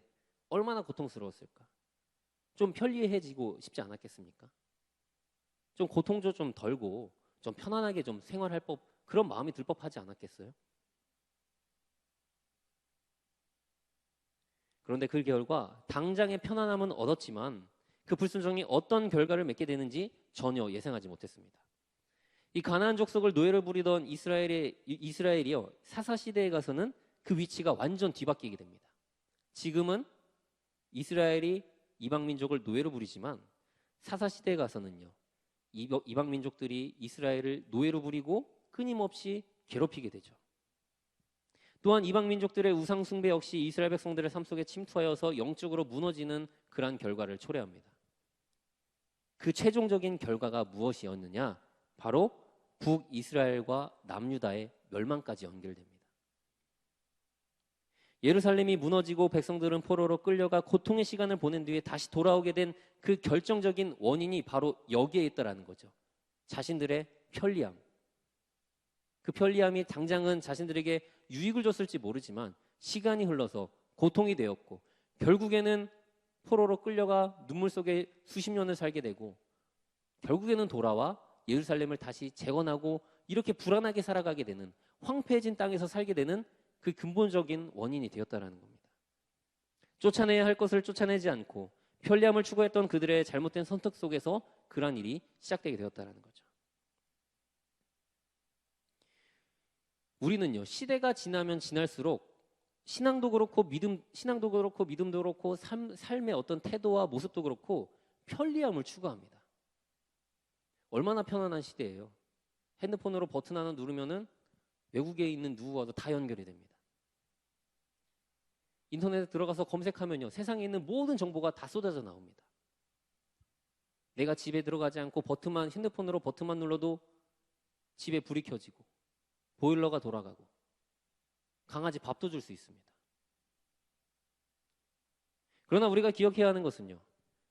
얼마나 고통스러웠을까? 좀 편리해지고 싶지 않았겠습니까? 좀 고통도 좀 덜고 좀 편안하게 좀 생활할 법, 그런 마음이 들 법하지 않았겠어요? 그런데 그 결과 당장의 편안함은 얻었지만 그 불순종이 어떤 결과를 맺게 되는지 전혀 예상하지 못했습니다. 이 가나안 족속을 노예로 부리던 이스라엘이요, 사사 시대에 가서는 그 위치가 완전 뒤바뀌게 됩니다. 지금은 이스라엘이 이방 민족을 노예로 부리지만 사사 시대에 가서는요, 이방 민족들이 이스라엘을 노예로 부리고 끊임없이 괴롭히게 되죠. 또한 이방 민족들의 우상 숭배 역시 이스라엘 백성들의 삶 속에 침투하여서 영적으로 무너지는 그러한 결과를 초래합니다. 그 최종적인 결과가 무엇이었느냐? 바로 북이스라엘과 남유다의 멸망까지 연결됩니다. 예루살렘이 무너지고 백성들은 포로로 끌려가 고통의 시간을 보낸 뒤에 다시 돌아오게 된 그 결정적인 원인이 바로 여기에 있다라는 거죠. 자신들의 편리함. 그 편리함이 당장은 자신들에게 유익을 줬을지 모르지만 시간이 흘러서 고통이 되었고 결국에는 포로로 끌려가 눈물 속에 수십 년을 살게 되고 결국에는 돌아와 예루살렘을 다시 재건하고 이렇게 불안하게 살아가게 되는, 황폐해진 땅에서 살게 되는 그 근본적인 원인이 되었다라는 겁니다. 쫓아내야 할 것을 쫓아내지 않고 편리함을 추구했던 그들의 잘못된 선택 속에서 그러한 일이 시작되게 되었다라는 거죠. 우리는요, 시대가 지나면 지날수록 신앙도 그렇고 믿음도 그렇고 삶의 어떤 태도와 모습도 그렇고 편리함을 추구합니다. 얼마나 편안한 시대예요. 핸드폰으로 버튼 하나 누르면은 외국에 있는 누구와도 다 연결이 됩니다. 인터넷에 들어가서 검색하면요, 세상에 있는 모든 정보가 다 쏟아져 나옵니다. 내가 집에 들어가지 않고 핸드폰으로 버튼만 눌러도 집에 불이 켜지고 보일러가 돌아가고 강아지 밥도 줄 수 있습니다. 그러나 우리가 기억해야 하는 것은요,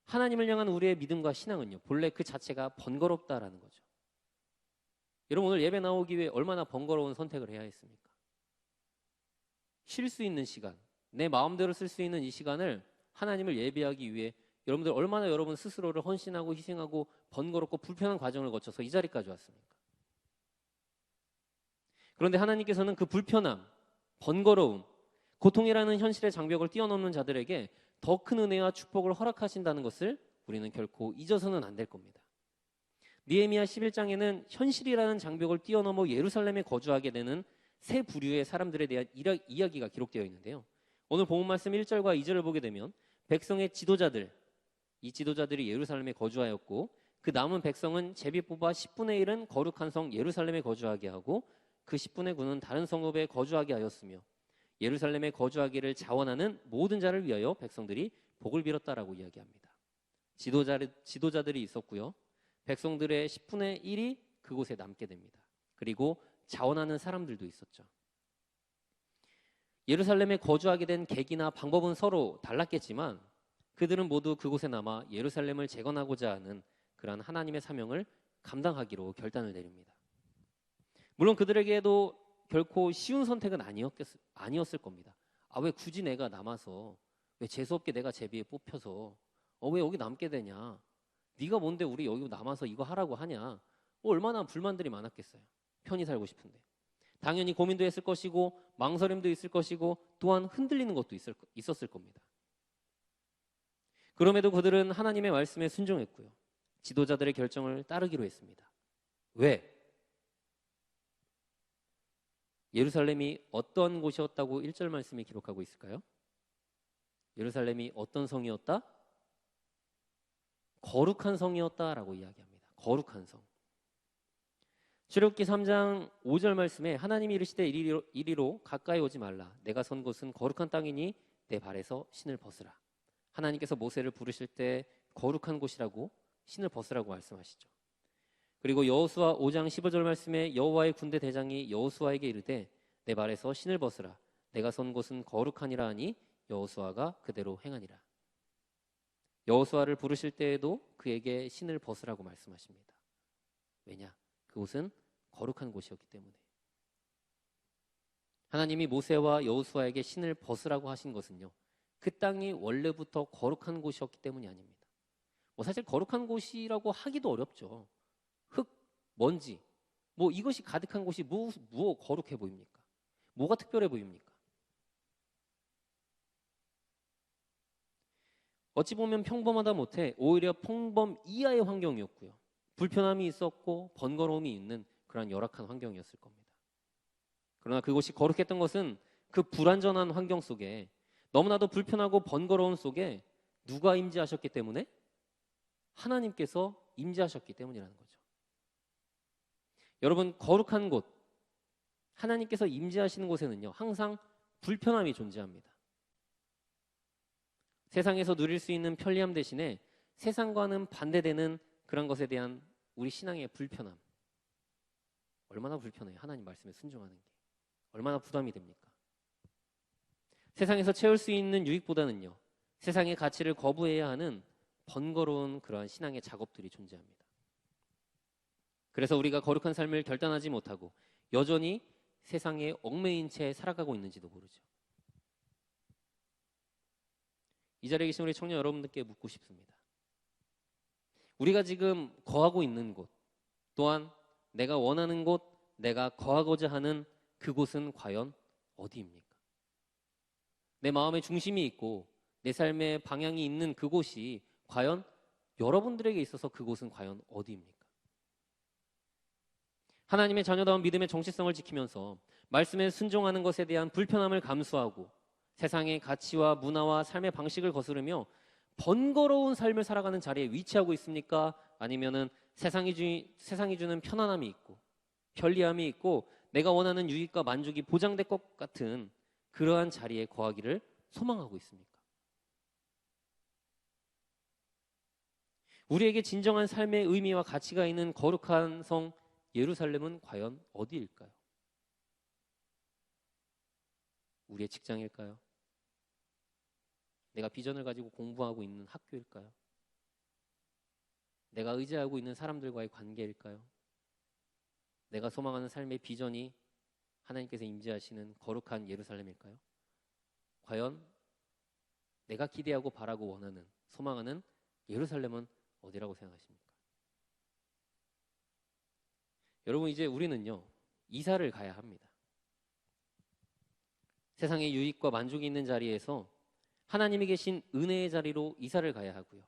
하나님을 향한 우리의 믿음과 신앙은요, 본래 그 자체가 번거롭다라는 거죠. 여러분, 오늘 예배 나오기 위해 얼마나 번거로운 선택을 해야 했습니까? 쉴 수 있는 시간, 내 마음대로 쓸 수 있는 이 시간을 하나님을 예배하기 위해 여러분들 얼마나 여러분 스스로를 헌신하고 희생하고 번거롭고 불편한 과정을 거쳐서 이 자리까지 왔습니까? 그런데 하나님께서는 그 불편함, 번거로움, 고통이라는 현실의 장벽을 뛰어넘는 자들에게 더 큰 은혜와 축복을 허락하신다는 것을 우리는 결코 잊어서는 안 될 겁니다. 느헤미야 11장에는 현실이라는 장벽을 뛰어넘어 예루살렘에 거주하게 되는 세 부류의 사람들에 대한 이야기가 기록되어 있는데요. 오늘 본문 말씀 1절과 2절을 보게 되면 백성의 지도자들, 이 지도자들이 예루살렘에 거주하였고 그 남은 백성은 제비 뽑아 10분의 1은 거룩한 성 예루살렘에 거주하게 하고 그 10분의 9는 다른 성읍에 거주하게 하였으며 예루살렘에 거주하기를 자원하는 모든 자를 위하여 백성들이 복을 빌었다라고 이야기합니다. 지도자들이 있었고요. 백성들의 10분의 1이 그곳에 남게 됩니다. 그리고 자원하는 사람들도 있었죠. 예루살렘에 거주하게 된 계기나 방법은 서로 달랐겠지만 그들은 모두 그곳에 남아 예루살렘을 재건하고자 하는 그러한 하나님의 사명을 감당하기로 결단을 내립니다. 물론 그들에게도 결코 쉬운 선택은 아니었을 겁니다. 왜 굳이 내가 남아서, 왜 재수없게 내가 제비에 뽑혀서 왜 여기 남게 되냐, 네가 뭔데 우리 여기 남아서 이거 하라고 하냐, 얼마나 불만들이 많았겠어요. 편히 살고 싶은데. 당연히 고민도 했을 것이고 망설임도 있을 것이고 또한 흔들리는 것도 있었을 겁니다. 그럼에도 그들은 하나님의 말씀에 순종했고요. 지도자들의 결정을 따르기로 했습니다. 왜? 예루살렘이 어떤 곳이었다고 1절 말씀이 기록하고 있을까요? 예루살렘이 어떤 성이었다? 거룩한 성이었다라고 이야기합니다. 거룩한 성. 출애굽기 3장 5절 말씀에 하나님이 이르시되 이리로 가까이 오지 말라. 내가 선 곳은 거룩한 땅이니 내 발에서 신을 벗으라. 하나님께서 모세를 부르실 때 거룩한 곳이라고 신을 벗으라고 말씀하시죠. 그리고 여호수아 5장 15절 말씀에 여호와의 군대 대장이 여호수아에게 이르되 내 발에서 신을 벗으라. 내가 선 곳은 거룩하니라 하니 여호수아가 그대로 행하니라. 여호수아를 부르실 때에도 그에게 신을 벗으라고 말씀하십니다. 왜냐? 그곳은 거룩한 곳이었기 때문에. 하나님이 모세와 여호수아에게 신을 벗으라고 하신 것은요, 그 땅이 원래부터 거룩한 곳이었기 때문이 아닙니다. 사실 거룩한 곳이라고 하기도 어렵죠. 흙, 먼지, 이것이 가득한 곳이 뭐 거룩해 보입니까? 뭐가 특별해 보입니까? 어찌 보면 평범하다 못해 오히려 평범 이하의 환경이었고요. 불편함이 있었고 번거로움이 있는 그런 열악한 환경이었을 겁니다. 그러나 그곳이 거룩했던 것은 그 불완전한 환경 속에, 너무나도 불편하고 번거로운 속에 누가 임재하셨기 때문에? 하나님께서 임재하셨기 때문이라는 거죠. 여러분, 거룩한 곳, 하나님께서 임재하시는 곳에는요, 항상 불편함이 존재합니다. 세상에서 누릴 수 있는 편리함 대신에 세상과는 반대되는 그런 것에 대한 우리 신앙의 불편함. 얼마나 불편해요. 하나님 말씀에 순종하는 게. 얼마나 부담이 됩니까? 세상에서 채울 수 있는 유익보다는요, 세상의 가치를 거부해야 하는 번거로운 그러한 신앙의 작업들이 존재합니다. 그래서 우리가 거룩한 삶을 결단하지 못하고 여전히 세상에 얽매인 채 살아가고 있는지도 모르죠. 이 자리에 계신 우리 청년 여러분들께 묻고 싶습니다. 우리가 지금 거하고 있는 곳, 또한 내가 원하는 곳, 내가 거하고자 하는 그곳은 과연 어디입니까? 내 마음의 중심이 있고 내 삶의 방향이 있는 그곳이 과연 여러분들에게 있어서 그곳은 과연 어디입니까? 하나님의 자녀다운 믿음의 정체성을 지키면서 말씀에 순종하는 것에 대한 불편함을 감수하고 세상의 가치와 문화와 삶의 방식을 거스르며 번거로운 삶을 살아가는 자리에 위치하고 있습니까? 아니면은 세상이 주는 편안함이 있고 편리함이 있고 내가 원하는 유익과 만족이 보장될 것 같은 그러한 자리에 거하기를 소망하고 있습니까? 우리에게 진정한 삶의 의미와 가치가 있는 거룩한 성 예루살렘은 과연 어디일까요? 우리의 직장일까요? 내가 비전을 가지고 공부하고 있는 학교일까요? 내가 의지하고 있는 사람들과의 관계일까요? 내가 소망하는 삶의 비전이 하나님께서 임재하시는 거룩한 예루살렘일까요? 과연 내가 기대하고 바라고 원하는 소망하는 예루살렘은 어디라고 생각하십니까? 여러분, 이제 우리는요, 이사를 가야 합니다. 세상의 유익과 만족이 있는 자리에서 하나님이 계신 은혜의 자리로 이사를 가야 하고요.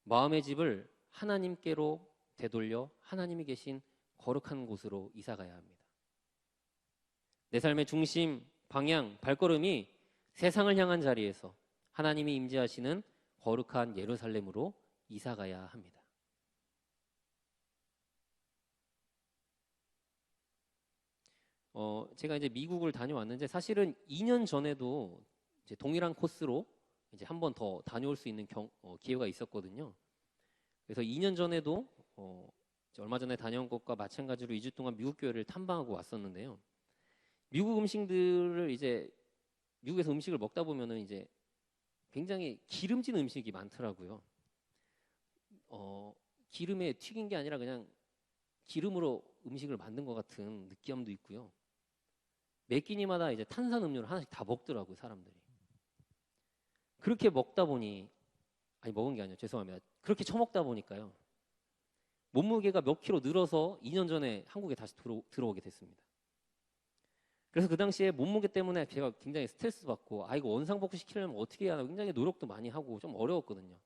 마음의 집을 하나님께로 되돌려 하나님이 계신 거룩한 곳으로 이사 가야 합니다. 내 삶의 중심, 방향, 발걸음이 세상을 향한 자리에서 하나님이 임재하시는 거룩한 예루살렘으로 이사 가야 합니다. 제가 이제 미국을 다녀왔는데 사실은 2년 전에도 이제 동일한 코스로 이제 한 번 더 다녀올 수 있는 기회가 있었거든요. 그래서 2년 전에도 얼마 전에 다녀온 것과 마찬가지로 2주 동안 미국 교회를 탐방하고 왔었는데요. 미국 음식들을 이제 미국에서 음식을 먹다 보면은 이제 굉장히 기름진 음식이 많더라고요. 기름에 튀긴 게 아니라 그냥 기름으로 음식을 만든 것 같은 느끼함도 있고요. 매 끼니마다 이제 탄산 음료를 하나씩 다 먹더라고요, 사람들이. 그렇게 먹다 보니, 아니 먹은 게 아니에요, 죄송합니다. 그렇게 처먹다 보니까요, 몸무게가 몇 킬로 늘어서 2년 전에 한국에 다시 들어오게 됐습니다. 그래서 그 당시에 몸무게 때문에 제가 굉장히 스트레스 받고, 이거 원상복구 시키려면 어떻게 해야 하나 굉장히 노력도 많이 하고 좀 어려웠거든요.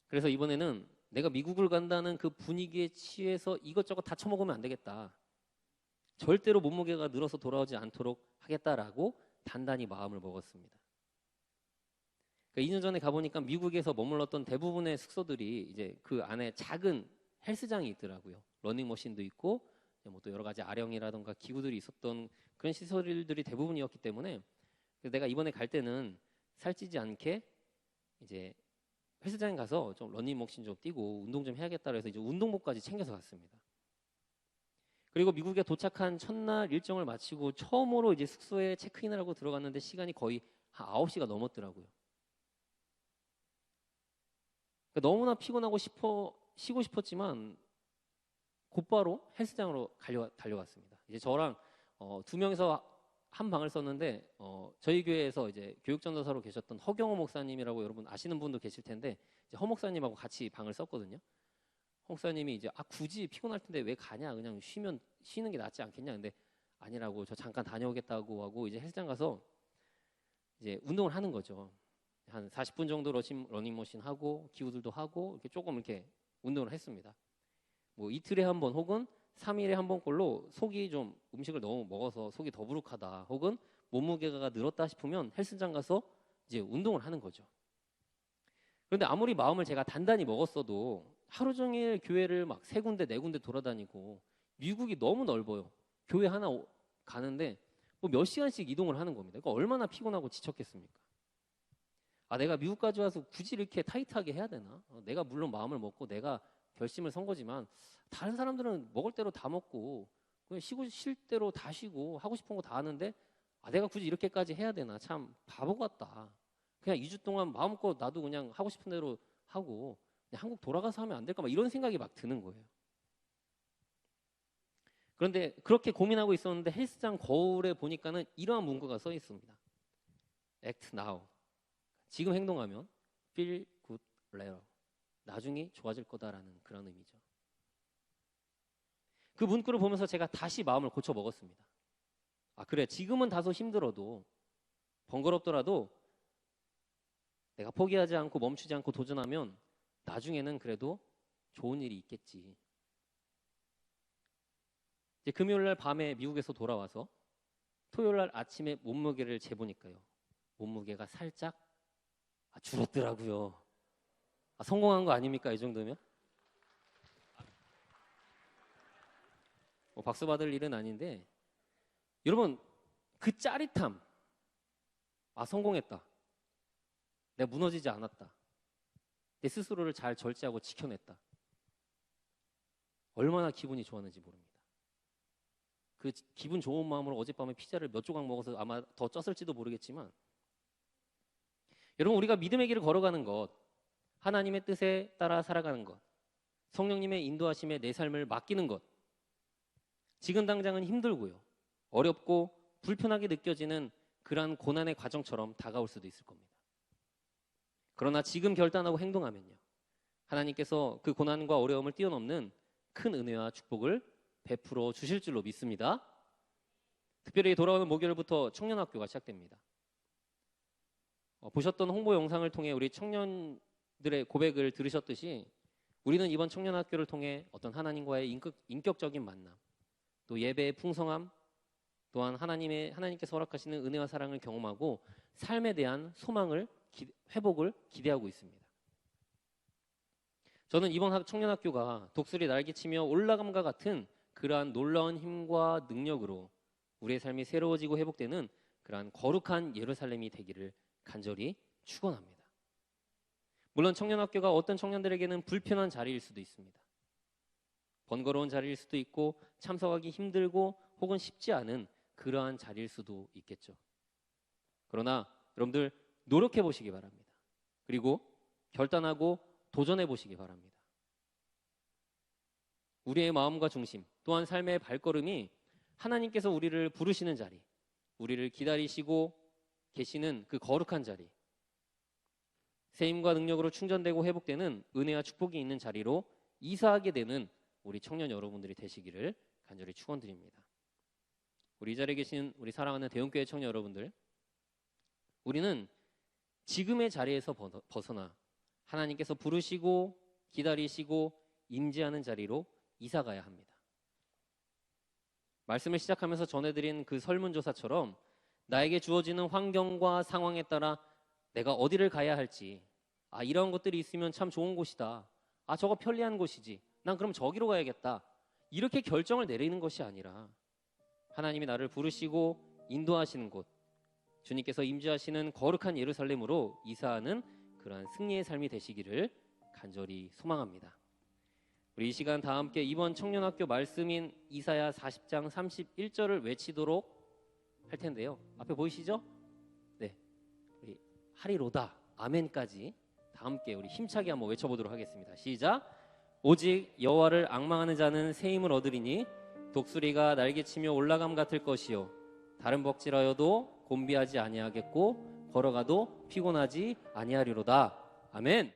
그래서 이번에는 내가 미국을 간다는 그 분위기에 취해서 이것저것 다 처먹으면 안 되겠다. 절대로 몸무게가 늘어서 돌아오지 않도록 하겠다라고 단단히 마음을 먹었습니다. 그러니까 2년 전에 가보니까 미국에서 머물렀던 대부분의 숙소들이 이제 그 안에 작은 헬스장이 있더라고요. 러닝머신도 있고 뭐 또 여러 가지 아령이라던가 기구들이 있었던 그런 시설들이 대부분이었기 때문에 내가 이번에 갈 때는 살찌지 않게 이제 헬스장에 가서 좀 러닝머신 좀 뛰고 운동 좀 해야겠다 해서 이제 운동복까지 챙겨서 갔습니다. 그리고 미국에 도착한 첫날 일정을 마치고 처음으로 이제 숙소에 체크인을 하고 들어갔는데 시간이 거의 한 9시가 넘었더라고요. 그러니까 너무나 피곤하고 쉬고 싶었지만 곧바로 헬스장으로 달려갔습니다. 이제 저랑 2명이서 한 방을 썼는데 저희 교회에서 이제 교육전도사로 계셨던 허경호 목사님이라고 여러분 아시는 분도 계실 텐데 이제 허 목사님하고 같이 방을 썼거든요. 허 목사님이 이제 굳이 피곤할 텐데 왜 가냐, 그냥 쉬는 게 낫지 않겠냐. 근데 아니라고, 저 잠깐 다녀오겠다고 하고 이제 헬스장 가서 이제 운동을 하는 거죠. 한 40분 정도 러닝머신 하고 기구들도 하고 이렇게 조금 이렇게 운동을 했습니다. 뭐 이틀에 한 번 혹은 3일에 한 번꼴로 속이 좀 음식을 너무 먹어서 속이 더부룩하다 혹은 몸무게가 늘었다 싶으면 헬스장 가서 이제 운동을 하는 거죠. 그런데 아무리 마음을 제가 단단히 먹었어도 하루 종일 교회를 막 3군데 4군데 돌아다니고 미국이 너무 넓어요. 교회 하나 가는데 뭐 몇 시간씩 이동을 하는 겁니다. 그러니까 얼마나 피곤하고 지쳤겠습니까? 내가 미국까지 와서 굳이 이렇게 타이트하게 해야 되나? 내가 물론 마음을 먹고 내가 결심을 선 거지만 다른 사람들은 먹을 대로 다 먹고 그냥 쉬고 쉴 대로 다 쉬고 하고 싶은 거 다 하는데 내가 굳이 이렇게까지 해야 되나? 참 바보 같다. 그냥 2주 동안 마음껏 나도 그냥 하고 싶은 대로 하고 그냥 한국 돌아가서 하면 안 될까? 막 이런 생각이 막 드는 거예요. 그런데 그렇게 고민하고 있었는데 헬스장 거울에 보니까는 이러한 문구가 써 있습니다. Act now. 지금 행동하면 feel good later. 나중에 좋아질 거다라는 그런 의미죠. 그 문구를 보면서 제가 다시 마음을 고쳐 먹었습니다. 그래, 지금은 다소 힘들어도 번거롭더라도 내가 포기하지 않고 멈추지 않고 도전하면 나중에는 그래도 좋은 일이 있겠지. 이제 금요일 날 밤에 미국에서 돌아와서 토요일 날 아침에 몸무게를 재보니까요. 몸무게가 살짝 줄었더라고요. 성공한 거 아닙니까? 이 정도면? 박수 받을 일은 아닌데 여러분 그 짜릿함, 성공했다. 내가 무너지지 않았다. 내 스스로를 잘 절제하고 지켜냈다. 얼마나 기분이 좋았는지 모릅니다. 그 기분 좋은 마음으로 어젯밤에 피자를 몇 조각 먹어서 아마 더 쪘을지도 모르겠지만 여러분 우리가 믿음의 길을 걸어가는 것, 하나님의 뜻에 따라 살아가는 것, 성령님의 인도하심에 내 삶을 맡기는 것, 지금 당장은 힘들고요. 어렵고 불편하게 느껴지는 그러한 고난의 과정처럼 다가올 수도 있을 겁니다. 그러나 지금 결단하고 행동하면요. 하나님께서 그 고난과 어려움을 뛰어넘는 큰 은혜와 축복을 베풀어 주실 줄로 믿습니다. 특별히 돌아오는 목요일부터 청년학교가 시작됩니다. 보셨던 홍보 영상을 통해 우리 청년들의 고백을 들으셨듯이 우리는 이번 청년학교를 통해 어떤 하나님과의 인격적인 만남, 또 예배의 풍성함, 또한 하나님께서 허락하시는 은혜와 사랑을 경험하고 삶에 대한 소망을 회복을 기대하고 있습니다. 저는 이번 청년학교가 독수리 날개치며 올라감과 같은 그러한 놀라운 힘과 능력으로 우리의 삶이 새로워지고 회복되는 그러한 거룩한 예루살렘이 되기를 간절히 축원합니다. 물론 청년학교가 어떤 청년들에게는 불편한 자리일 수도 있습니다. 번거로운 자리일 수도 있고 참석하기 힘들고 혹은 쉽지 않은 그러한 자리일 수도 있겠죠. 그러나 여러분들 노력해 보시기 바랍니다. 그리고 결단하고 도전해 보시기 바랍니다. 우리의 마음과 중심, 또한 삶의 발걸음이 하나님께서 우리를 부르시는 자리, 우리를 기다리시고 계시는 그 거룩한 자리, 세임과 능력으로 충전되고 회복되는 은혜와 축복이 있는 자리로 이사하게 되는 우리 청년 여러분들이 되시기를 간절히 축원드립니다. 우리 이 자리에 계신 우리 사랑하는 대형교회 청년 여러분들, 우리는 지금의 자리에서 벗어나 하나님께서 부르시고 기다리시고 임재하는 자리로 이사가야 합니다. 말씀을 시작하면서 전해드린 그 설문조사처럼 나에게 주어지는 환경과 상황에 따라 내가 어디를 가야 할지, 이런 것들이 있으면 참 좋은 곳이다, 저거 편리한 곳이지, 난 그럼 저기로 가야겠다, 이렇게 결정을 내리는 것이 아니라 하나님이 나를 부르시고 인도하시는 곳, 주님께서 임재하시는 거룩한 예루살렘으로 이사하는 그러한 승리의 삶이 되시기를 간절히 소망합니다. 우리 이 시간 다 함께 이번 청년학교 말씀인 이사야 40장 31절을 외치도록 할 텐데요. 앞에 보이시죠? 네, 우리 하리로다 아멘까지 다 함께 우리 힘차게 한번 외쳐보도록 하겠습니다. 시작. 오직 여호와를 앙망하는 자는 새 힘을 얻으리니 독수리가 날개치며 올라감 같을 것이요 다른 벅질하여도 곤비하지 아니하겠고 걸어가도 피곤하지 아니하리로다. 아멘.